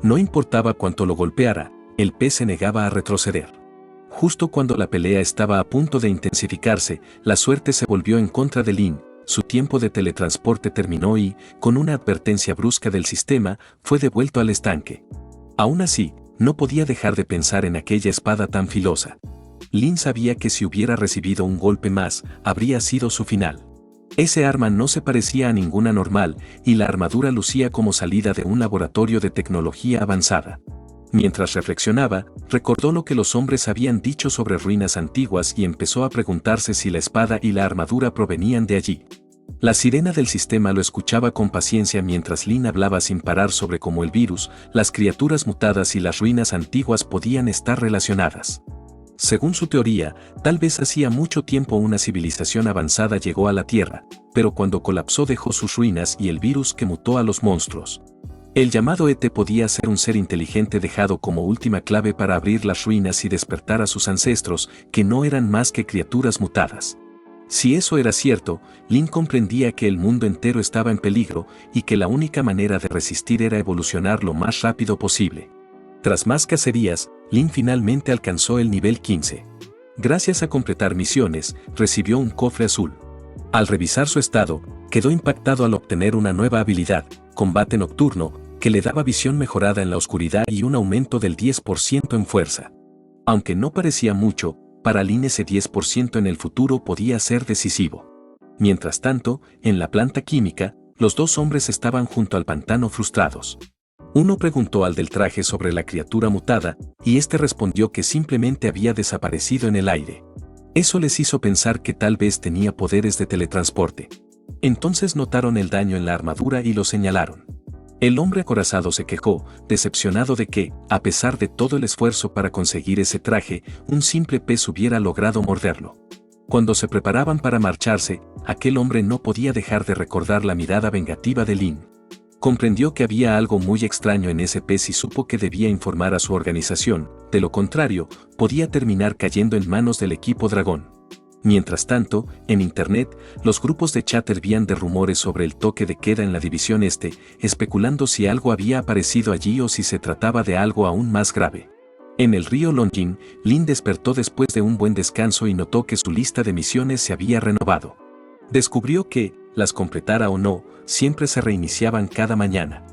Speaker 1: No importaba cuánto lo golpeara, el pez se negaba a retroceder. Justo cuando la pelea estaba a punto de intensificarse, la suerte se volvió en contra de Lin. Su tiempo de teletransporte terminó y, con una advertencia brusca del sistema, fue devuelto al estanque. Aún así, no podía dejar de pensar en aquella espada tan filosa. Lin sabía que si hubiera recibido un golpe más, habría sido su final. Ese arma no se parecía a ninguna normal, y la armadura lucía como salida de un laboratorio de tecnología avanzada. Mientras reflexionaba, recordó lo que los hombres habían dicho sobre ruinas antiguas y empezó a preguntarse si la espada y la armadura provenían de allí. La sirena del sistema lo escuchaba con paciencia mientras Lin hablaba sin parar sobre cómo el virus, las criaturas mutadas y las ruinas antiguas podían estar relacionadas. Según su teoría, tal vez hacía mucho tiempo una civilización avanzada llegó a la Tierra, pero cuando colapsó dejó sus ruinas y el virus que mutó a los monstruos. El llamado ET podía ser un ser inteligente dejado como última clave para abrir las ruinas y despertar a sus ancestros, que no eran más que criaturas mutadas. Si eso era cierto, Lin comprendía que el mundo entero estaba en peligro y que la única manera de resistir era evolucionar lo más rápido posible. Tras más cacerías, Lin finalmente alcanzó el nivel 15. Gracias a completar misiones, recibió un cofre azul. Al revisar su estado, quedó impactado al obtener una nueva habilidad, combate nocturno, que le daba visión mejorada en la oscuridad y un aumento del 10% en fuerza. Aunque no parecía mucho, para Lin ese 10% en el futuro podía ser decisivo. Mientras tanto, en la planta química, Los dos hombres estaban junto al pantano frustrados. Uno preguntó al del traje sobre la criatura mutada, y este respondió que simplemente había desaparecido en el aire. Eso les hizo pensar que tal vez tenía poderes de teletransporte. Entonces notaron el daño en la armadura y lo señalaron. El hombre acorazado se quejó, decepcionado de que, a pesar de todo el esfuerzo para conseguir ese traje, un simple pez hubiera logrado morderlo. Cuando se preparaban para marcharse, aquel hombre no podía dejar de recordar la mirada vengativa de Lin. Comprendió que había algo muy extraño en ese pez y supo que debía informar a su organización, de lo contrario, podía terminar cayendo en manos del equipo dragón. Mientras tanto, en Internet, los grupos de chat hervían de rumores sobre el toque de queda en la División Este, especulando si algo había aparecido allí o si se trataba de algo aún más grave. En el río Longjin, Lin despertó después de un buen descanso y notó que su lista de misiones se había renovado. Descubrió que, las completara o no, siempre se reiniciaban cada mañana.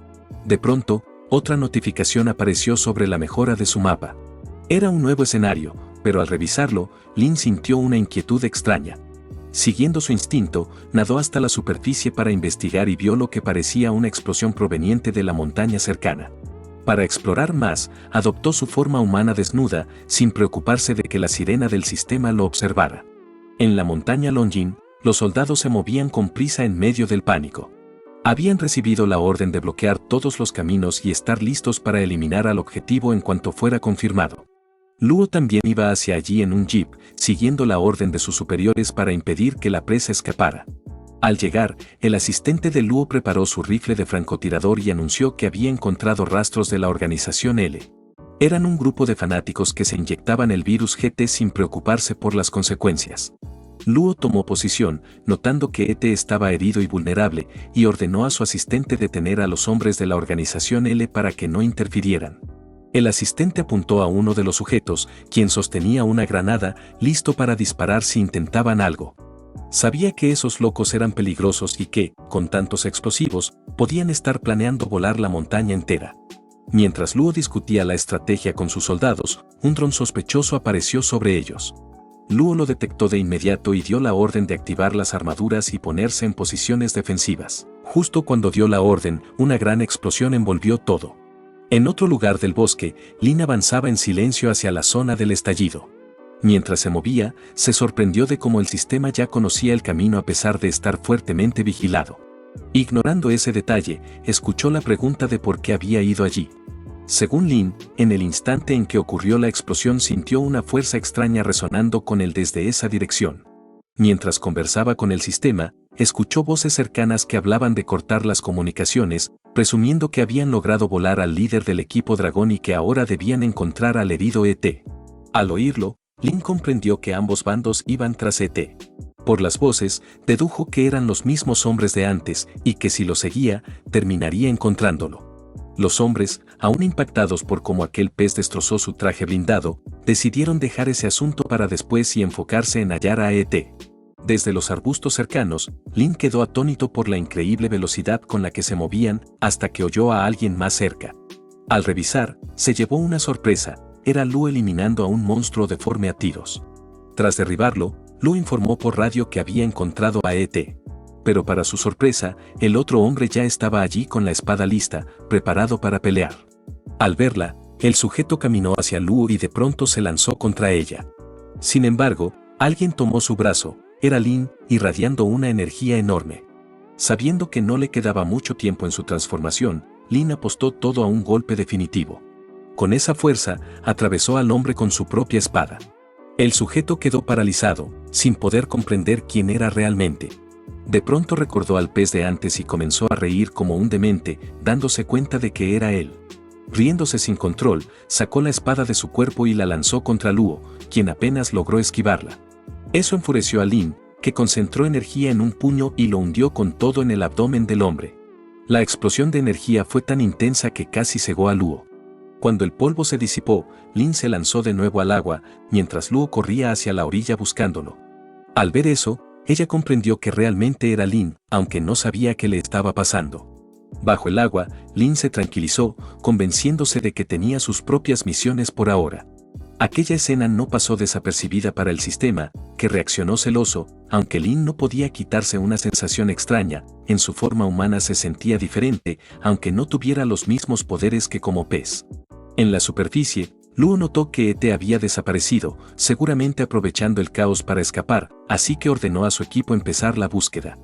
Speaker 1: De pronto, otra notificación apareció sobre la mejora de su mapa. Era un nuevo escenario, pero al revisarlo, Lin sintió una inquietud extraña. Siguiendo su instinto, nadó hasta la superficie para investigar y vio lo que parecía una explosión proveniente de la montaña cercana. Para explorar más, adoptó su forma humana desnuda, sin preocuparse de que la sirena del sistema lo observara. En la montaña Longjin, los soldados se movían con prisa en medio del pánico. Habían recibido la orden de bloquear todos los caminos y estar listos para eliminar al objetivo en cuanto fuera confirmado. Luo también iba hacia allí en un jeep, siguiendo la orden de sus superiores para impedir que la presa escapara. Al llegar, el asistente de Luo preparó su rifle de francotirador y anunció que había encontrado rastros de la organización L. Eran un grupo de fanáticos que se inyectaban el virus GT sin preocuparse por las consecuencias. Luo tomó posición, notando que ET estaba herido y vulnerable, y ordenó a su asistente detener a los hombres de la organización L para que no interfirieran. El asistente apuntó a uno de los sujetos, quien sostenía una granada, listo para disparar si intentaban algo. Sabía que esos locos eran peligrosos y que, con tantos explosivos, podían estar planeando volar la montaña entera. Mientras Luo discutía la estrategia con sus soldados, un dron sospechoso apareció sobre ellos. Luo lo detectó de inmediato y dio la orden de activar las armaduras y ponerse en posiciones defensivas. Justo cuando dio la orden, una gran explosión envolvió todo. En otro lugar del bosque, Lin avanzaba en silencio hacia la zona del estallido. Mientras se movía, se sorprendió de cómo el sistema ya conocía el camino a pesar de estar fuertemente vigilado. Ignorando ese detalle, escuchó la pregunta de por qué había ido allí. Según Lin, en el instante en que ocurrió la explosión sintió una fuerza extraña resonando con él desde esa dirección. Mientras conversaba con el sistema, escuchó voces cercanas que hablaban de cortar las comunicaciones, presumiendo que habían logrado volar al líder del equipo dragón y que ahora debían encontrar al herido ET. Al oírlo, Lin comprendió que ambos bandos iban tras ET. Por las voces, dedujo que eran los mismos hombres de antes y que si lo seguía, terminaría encontrándolo. Los hombres, aún impactados por cómo aquel pez destrozó su traje blindado, decidieron dejar ese asunto para después y enfocarse en hallar a ET. Desde los arbustos cercanos, Lin quedó atónito por la increíble velocidad con la que se movían hasta que oyó a alguien más cerca. Al revisar, se llevó una sorpresa, era Luo eliminando a un monstruo deforme a tiros. Tras derribarlo, Luo informó por radio que había encontrado a ET. Pero para su sorpresa, el otro hombre ya estaba allí con la espada lista, preparado para pelear. Al verla, el sujeto caminó hacia Luo y de pronto se lanzó contra ella. Sin embargo, alguien tomó su brazo, era Lin, irradiando una energía enorme. Sabiendo que no le quedaba mucho tiempo en su transformación, Lin apostó todo a un golpe definitivo. Con esa fuerza, atravesó al hombre con su propia espada. El sujeto quedó paralizado, sin poder comprender quién era realmente. De pronto recordó al pez de antes y comenzó a reír como un demente, dándose cuenta de que era él. Riéndose sin control, sacó la espada de su cuerpo y la lanzó contra Luo, quien apenas logró esquivarla. Eso enfureció a Lin, que concentró energía en un puño y lo hundió con todo en el abdomen del hombre. La explosión de energía fue tan intensa que casi cegó a Luo. Cuando el polvo se disipó, Lin se lanzó de nuevo al agua, mientras Luo corría hacia la orilla buscándolo. Al ver eso, ella comprendió que realmente era Lin, aunque no sabía qué le estaba pasando. Bajo el agua, Lin se tranquilizó, convenciéndose de que tenía sus propias misiones por ahora. Aquella escena no pasó desapercibida para el sistema, que reaccionó celoso, aunque Lin no podía quitarse una sensación extraña, en su forma humana se sentía diferente, aunque no tuviera los mismos poderes que como pez. En la superficie, Luo notó que ET había desaparecido, seguramente aprovechando el caos para escapar, así que ordenó a su equipo empezar la búsqueda.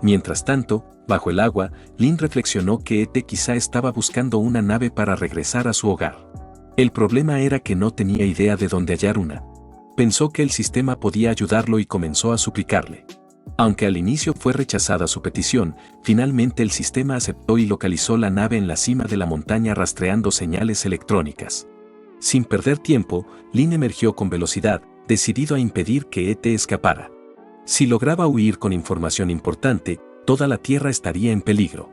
Speaker 1: Mientras tanto, bajo el agua, Lin reflexionó que ET quizá estaba buscando una nave para regresar a su hogar. El problema era que no tenía idea de dónde hallar una. Pensó que el sistema podía ayudarlo y comenzó a suplicarle. Aunque al inicio fue rechazada su petición, finalmente el sistema aceptó y localizó la nave en la cima de la montaña rastreando señales electrónicas. Sin perder tiempo, Lin emergió con velocidad, decidido a impedir que ET escapara. Si lograba huir con información importante, toda la Tierra estaría en peligro.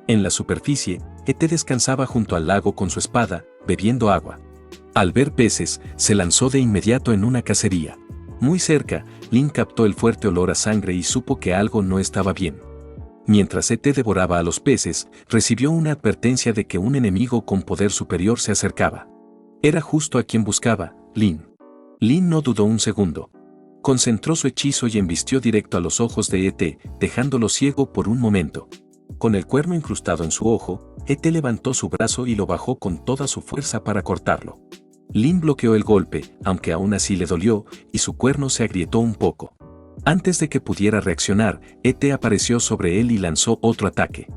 Speaker 1: En la superficie, ET descansaba junto al lago con su espada, bebiendo agua. Al ver peces, se lanzó de inmediato en una cacería. Muy cerca, Lin captó el fuerte olor a sangre y supo que algo no estaba bien. Mientras ET devoraba a los peces, recibió una advertencia de que un enemigo con poder superior se acercaba. Era justo a quien buscaba, Lin. Lin no dudó un segundo. Concentró su hechizo y embistió directo a los ojos de ET, dejándolo ciego por un momento. Con el cuerno incrustado en su ojo, ET levantó su brazo y lo bajó con toda su fuerza para cortarlo. Lin bloqueó el golpe, aunque aún así le dolió, y su cuerno se agrietó un poco. Antes de que pudiera reaccionar, ET apareció sobre él y lanzó otro ataque.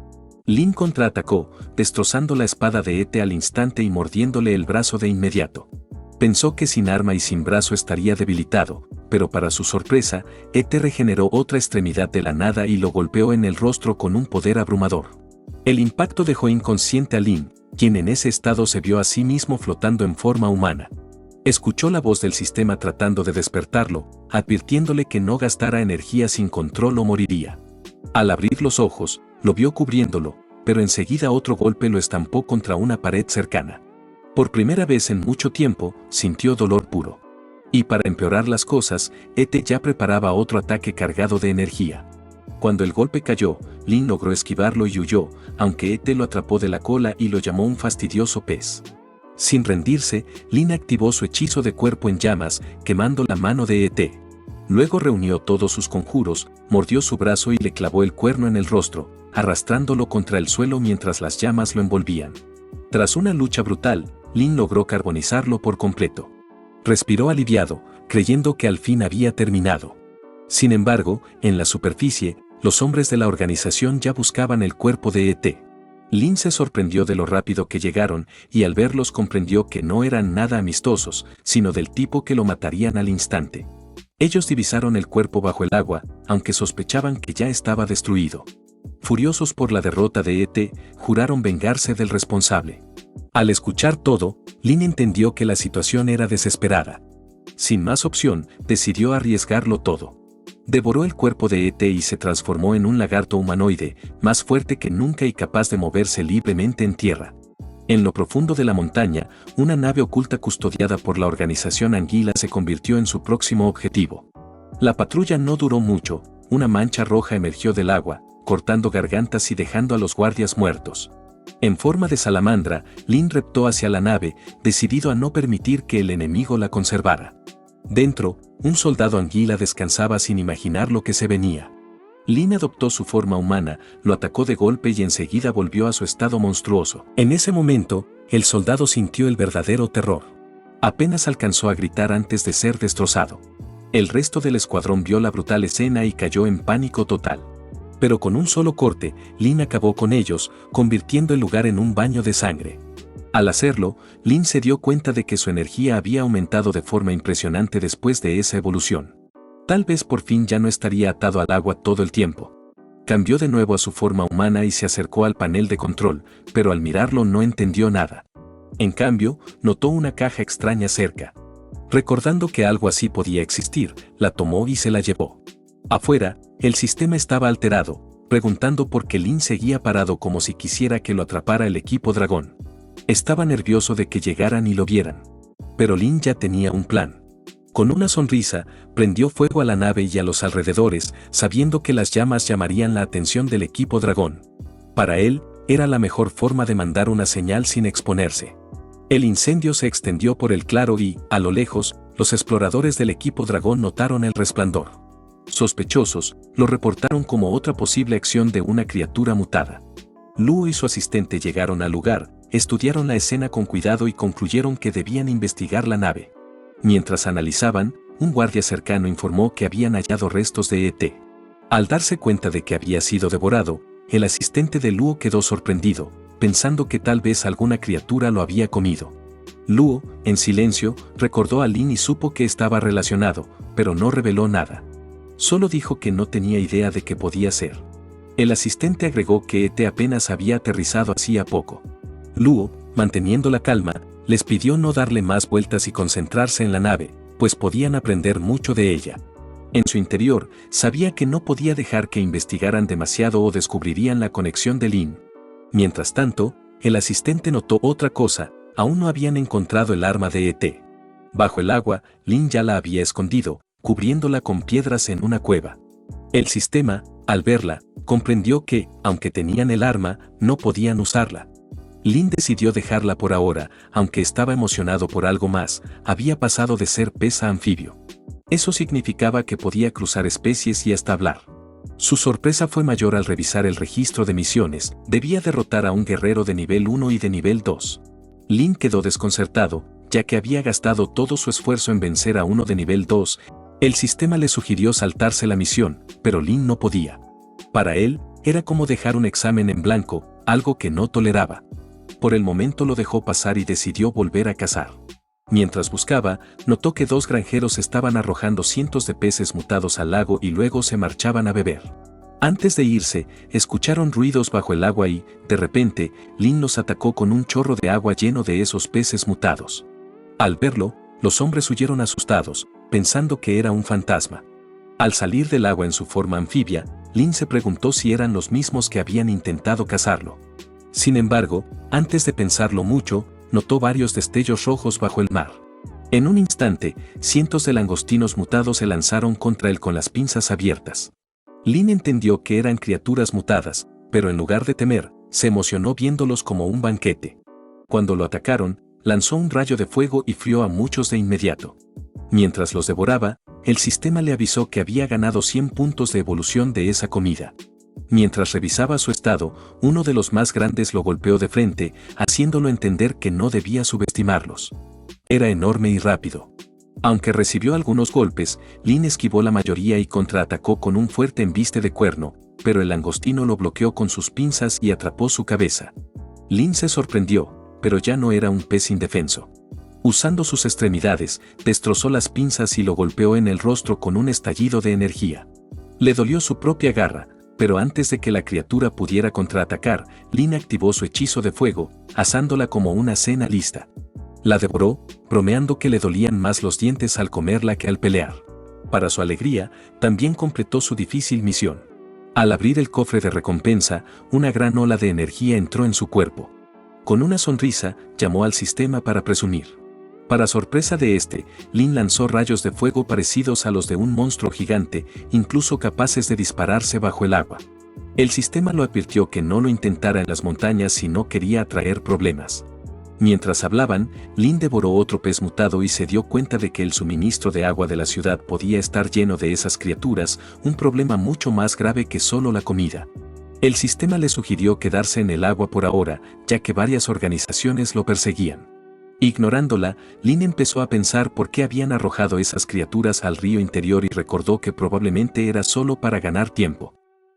Speaker 1: Lin contraatacó, destrozando la espada de ET al instante y mordiéndole el brazo de inmediato. Pensó que sin arma y sin brazo estaría debilitado, pero para su sorpresa, ET regeneró otra extremidad de la nada y lo golpeó en el rostro con un poder abrumador. El impacto dejó inconsciente a Lin, quien en ese estado se vio a sí mismo flotando en forma humana. Escuchó la voz del sistema tratando de despertarlo, advirtiéndole que no gastara energía sin control o moriría. Al abrir los ojos, lo vio cubriéndolo, pero enseguida otro golpe lo estampó contra una pared cercana. Por primera vez en mucho tiempo, sintió dolor puro. Y para empeorar las cosas, ET ya preparaba otro ataque cargado de energía. Cuando el golpe cayó, Lin logró esquivarlo y huyó, aunque ET lo atrapó de la cola y lo llamó un fastidioso pez. Sin rendirse, Lin activó su hechizo de cuerpo en llamas, quemando la mano de ET. Luego reunió todos sus conjuros, mordió su brazo y le clavó el cuerno en el rostro, arrastrándolo contra el suelo mientras las llamas lo envolvían. Tras una lucha brutal, Lin logró carbonizarlo por completo. Respiró aliviado, creyendo que al fin había terminado. Sin embargo, en la superficie, los hombres de la organización ya buscaban el cuerpo de ET. Lin se sorprendió de lo rápido que llegaron y al verlos comprendió que no eran nada amistosos, sino del tipo que lo matarían al instante. Ellos divisaron el cuerpo bajo el agua, aunque sospechaban que ya estaba destruido. Furiosos por la derrota de ET, juraron vengarse del responsable. Al escuchar todo, Lin entendió que la situación era desesperada. Sin más opción, decidió arriesgarlo todo. Devoró el cuerpo de ET y se transformó en un lagarto humanoide, más fuerte que nunca y capaz de moverse libremente en tierra. En lo profundo de la montaña, una nave oculta custodiada por la organización Anguila se convirtió en su próximo objetivo. La patrulla no duró mucho, una mancha roja emergió del agua, cortando gargantas y dejando a los guardias muertos. En forma de salamandra, Lin reptó hacia la nave, decidido a no permitir que el enemigo la conservara. Dentro, un soldado anguila descansaba sin imaginar lo que se venía. Lin adoptó su forma humana, lo atacó de golpe y enseguida volvió a su estado monstruoso. En ese momento, el soldado sintió el verdadero terror. Apenas alcanzó a gritar antes de ser destrozado. El resto del escuadrón vio la brutal escena y cayó en pánico total. Pero con un solo corte, Lin acabó con ellos, convirtiendo el lugar en un baño de sangre. Al hacerlo, Lin se dio cuenta de que su energía había aumentado de forma impresionante después de esa evolución. Tal vez por fin ya no estaría atado al agua todo el tiempo. Cambió de nuevo a su forma humana y se acercó al panel de control, pero al mirarlo no entendió nada. En cambio, notó una caja extraña cerca. Recordando que algo así podía existir, la tomó y se la llevó. Afuera, el sistema estaba alterado, preguntando por qué Lin seguía parado como si quisiera que lo atrapara el equipo dragón. Estaba nervioso de que llegaran y lo vieran. Pero Lin ya tenía un plan. Con una sonrisa, prendió fuego a la nave y a los alrededores, sabiendo que las llamas llamarían la atención del equipo dragón. Para él, era la mejor forma de mandar una señal sin exponerse. El incendio se extendió por el claro y, a lo lejos, los exploradores del equipo Dragón notaron el resplandor. Sospechosos, lo reportaron como otra posible acción de una criatura mutada. Luo y su asistente llegaron al lugar, estudiaron la escena con cuidado y concluyeron que debían investigar la nave. Mientras analizaban, un guardia cercano informó que habían hallado restos de ET. Al darse cuenta de que había sido devorado, el asistente de Luo quedó sorprendido, pensando que tal vez alguna criatura lo había comido. Luo, en silencio, recordó a Lin y supo que estaba relacionado, pero no reveló nada. Solo dijo que no tenía idea de qué podía ser. El asistente agregó que ET apenas había aterrizado hacía poco. Luo, manteniendo la calma, les pidió no darle más vueltas y concentrarse en la nave, pues podían aprender mucho de ella. En su interior, sabía que no podía dejar que investigaran demasiado o descubrirían la conexión de Lin. Mientras tanto, el asistente notó otra cosa: aún no habían encontrado el arma de ET. Bajo el agua, Lin ya la había escondido, cubriéndola con piedras en una cueva. El sistema, al verla, comprendió que, aunque tenían el arma, no podían usarla. Lin decidió dejarla por ahora, aunque estaba emocionado por algo más: había pasado de ser pez a anfibio. Eso significaba que podía cruzar especies y hasta hablar. Su sorpresa fue mayor al revisar el registro de misiones: debía derrotar a un guerrero de nivel 1 y de nivel 2. Lin quedó desconcertado, ya que había gastado todo su esfuerzo en vencer a uno de nivel 2. El sistema le sugirió saltarse la misión, pero Lin no podía. Para él, era como dejar un examen en blanco, algo que no toleraba. Por el momento lo dejó pasar y decidió volver a cazar. Mientras buscaba, notó que dos granjeros estaban arrojando cientos de peces mutados al lago y luego se marchaban a beber. Antes de irse, escucharon ruidos bajo el agua y, de repente, Lin los atacó con un chorro de agua lleno de esos peces mutados. Al verlo, los hombres huyeron asustados, pensando que era un fantasma. Al salir del agua en su forma anfibia, Lin se preguntó si eran los mismos que habían intentado cazarlo. Sin embargo, antes de pensarlo mucho, notó varios destellos rojos bajo el mar. En un instante, cientos de langostinos mutados se lanzaron contra él con las pinzas abiertas. Lin entendió que eran criaturas mutadas, pero en lugar de temer, se emocionó viéndolos como un banquete. Cuando lo atacaron, lanzó un rayo de fuego y frió a muchos de inmediato. Mientras los devoraba, el sistema le avisó que había ganado 100 puntos de evolución de esa comida. Mientras revisaba su estado, uno de los más grandes lo golpeó de frente, haciéndolo entender que no debía subestimarlos. Era enorme y rápido. Aunque recibió algunos golpes, Lin esquivó la mayoría y contraatacó con un fuerte embiste de cuerno, pero el langostino lo bloqueó con sus pinzas y atrapó su cabeza. Lin se sorprendió, pero ya no era un pez indefenso. Usando sus extremidades, destrozó las pinzas y lo golpeó en el rostro con un estallido de energía. Le dolió su propia garra, pero antes de que la criatura pudiera contraatacar, Lin activó su hechizo de fuego, asándola como una cena lista. La devoró, bromeando que le dolían más los dientes al comerla que al pelear. Para su alegría, también completó su difícil misión. Al abrir el cofre de recompensa, una gran ola de energía entró en su cuerpo. Con una sonrisa, llamó al sistema para presumir. Para sorpresa de este, Lin lanzó rayos de fuego parecidos a los de un monstruo gigante, incluso capaces de dispararse bajo el agua. El sistema lo advirtió que no lo intentara en las montañas si no quería atraer problemas. Mientras hablaban, Lin devoró otro pez mutado y se dio cuenta de que el suministro de agua de la ciudad podía estar lleno de esas criaturas, un problema mucho más grave que solo la comida. El sistema le sugirió quedarse en el agua por ahora, ya que varias organizaciones lo perseguían. Ignorándola, Lin empezó a pensar por qué habían arrojado esas criaturas al río interior y recordó que probablemente era solo para ganar tiempo.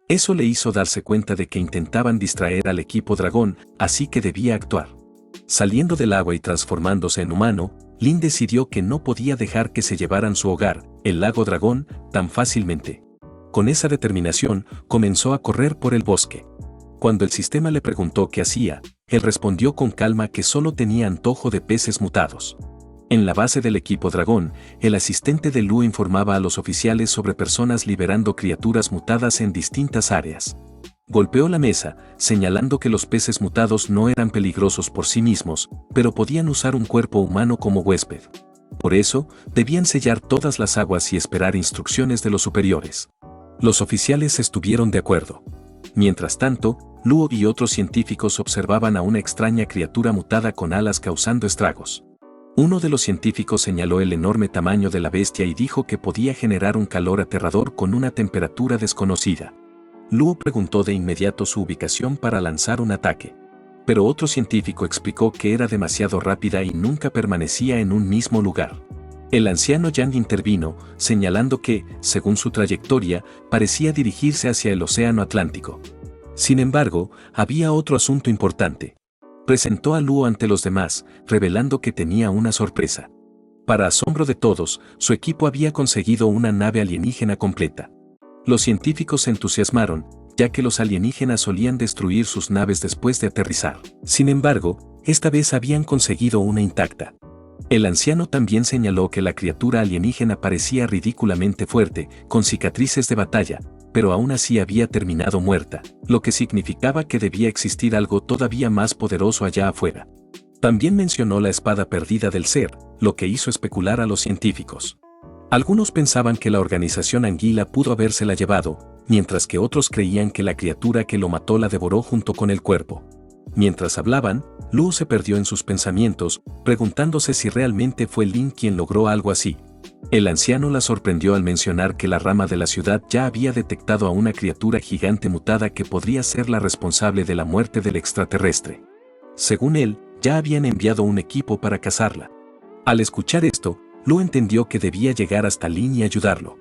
Speaker 1: Eso le hizo darse cuenta de que intentaban distraer al equipo dragón, así que debía actuar. Saliendo del agua y transformándose en humano, Lin decidió que no podía dejar que se llevaran su hogar, el lago dragón, tan fácilmente. Con esa determinación, comenzó a correr por el bosque. Cuando el sistema le preguntó qué hacía, él respondió con calma que solo tenía antojo de peces mutados. En la base del equipo dragón, el asistente de Luo informaba a los oficiales sobre personas liberando criaturas mutadas en distintas áreas. Golpeó la mesa, señalando que los peces mutados no eran peligrosos por sí mismos, pero podían usar un cuerpo humano como huésped. Por eso, debían sellar todas las aguas y esperar instrucciones de los superiores. Los oficiales estuvieron de acuerdo. Mientras tanto, Luo y otros científicos observaban a una extraña criatura mutada con alas causando estragos. Uno de los científicos señaló el enorme tamaño de la bestia y dijo que podía generar un calor aterrador con una temperatura desconocida. Luo preguntó de inmediato su ubicación para lanzar un ataque. Pero otro científico explicó que era demasiado rápida y nunca permanecía en un mismo lugar. El anciano Yang intervino, señalando que, según su trayectoria, parecía dirigirse hacia el Océano Atlántico. Sin embargo, había otro asunto importante. Presentó a Luo ante los demás, revelando que tenía una sorpresa. Para asombro de todos, su equipo había conseguido una nave alienígena completa. Los científicos se entusiasmaron, ya que los alienígenas solían destruir sus naves después de aterrizar. Sin embargo, esta vez habían conseguido una intacta. El anciano también señaló que la criatura alienígena parecía ridículamente fuerte, con cicatrices de batalla, pero aún así había terminado muerta, lo que significaba que debía existir algo todavía más poderoso allá afuera. También mencionó la espada perdida del ser, lo que hizo especular a los científicos. Algunos pensaban que la organización Anguila pudo habérsela llevado, mientras que otros creían que la criatura que lo mató la devoró junto con el cuerpo. Mientras hablaban, Luo se perdió en sus pensamientos, preguntándose si realmente fue Lin quien logró algo así. El anciano la sorprendió al mencionar que la rama de la ciudad ya había detectado a una criatura gigante mutada que podría ser la responsable de la muerte del extraterrestre. Según él, ya habían enviado un equipo para cazarla. Al escuchar esto, Luo entendió que debía llegar hasta Lin y ayudarlo.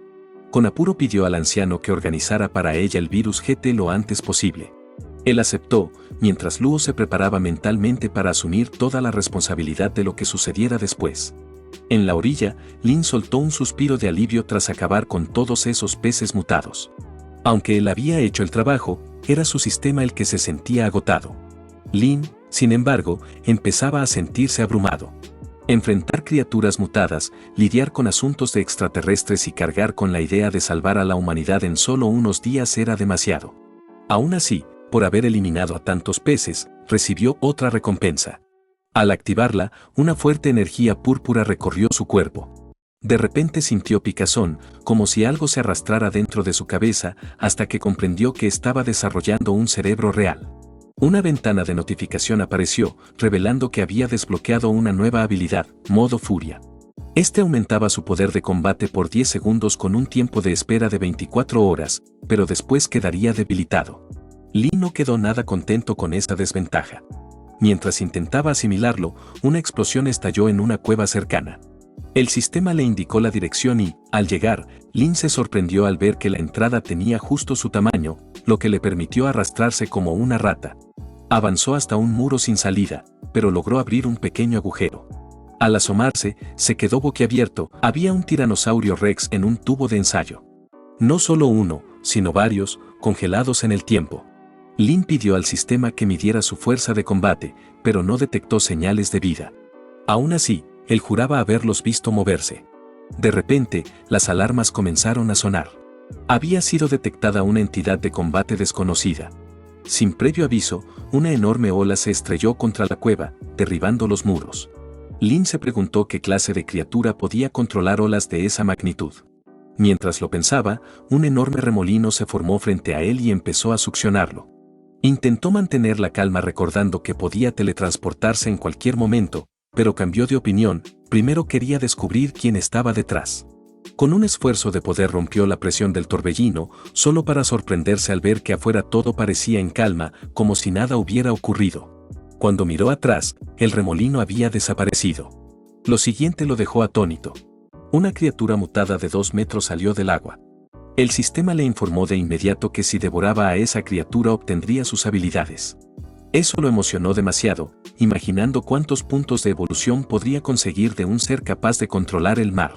Speaker 1: Con apuro pidió al anciano que organizara para ella el virus GT lo antes posible. Él aceptó, mientras Luo se preparaba mentalmente para asumir toda la responsabilidad de lo que sucediera después. En la orilla, Lin soltó un suspiro de alivio tras acabar con todos esos peces mutados. Aunque él había hecho el trabajo, era su sistema el que se sentía agotado. Lin, sin embargo, empezaba a sentirse abrumado. Enfrentar criaturas mutadas, lidiar con asuntos de extraterrestres y cargar con la idea de salvar a la humanidad en solo unos días era demasiado. Aún así, por haber eliminado a tantos peces, recibió otra recompensa. Al activarla, una fuerte energía púrpura recorrió su cuerpo. De repente sintió picazón, como si algo se arrastrara dentro de su cabeza, hasta que comprendió que estaba desarrollando un cerebro real. Una ventana de notificación apareció, revelando que había desbloqueado una nueva habilidad, modo furia. Este aumentaba su poder de combate por 10 segundos con un tiempo de espera de 24 horas, pero después quedaría debilitado. Lin no quedó nada contento con esta desventaja. Mientras intentaba asimilarlo, una explosión estalló en una cueva cercana. El sistema le indicó la dirección y, al llegar, Lin se sorprendió al ver que la entrada tenía justo su tamaño, lo que le permitió arrastrarse como una rata. Avanzó hasta un muro sin salida, pero logró abrir un pequeño agujero. Al asomarse, se quedó boquiabierto. Había un tiranosaurio rex en un tubo de ensayo. No solo uno, sino varios, congelados en el tiempo. Lin pidió al sistema que midiera su fuerza de combate, pero no detectó señales de vida. Aún así, él juraba haberlos visto moverse. De repente, las alarmas comenzaron a sonar. Había sido detectada una entidad de combate desconocida. Sin previo aviso, una enorme ola se estrelló contra la cueva, derribando los muros. Lin se preguntó qué clase de criatura podía controlar olas de esa magnitud. Mientras lo pensaba, un enorme remolino se formó frente a él y empezó a succionarlo. Intentó mantener la calma recordando que podía teletransportarse en cualquier momento, pero cambió de opinión. Primero quería descubrir quién estaba detrás. Con un esfuerzo de poder rompió la presión del torbellino, solo para sorprenderse al ver que afuera todo parecía en calma, como si nada hubiera ocurrido. Cuando miró atrás, el remolino había desaparecido. Lo siguiente lo dejó atónito. Una criatura mutada de 2 metros salió del agua. El sistema le informó de inmediato que si devoraba a esa criatura obtendría sus habilidades. Eso lo emocionó demasiado, imaginando cuántos puntos de evolución podría conseguir de un ser capaz de controlar el mar.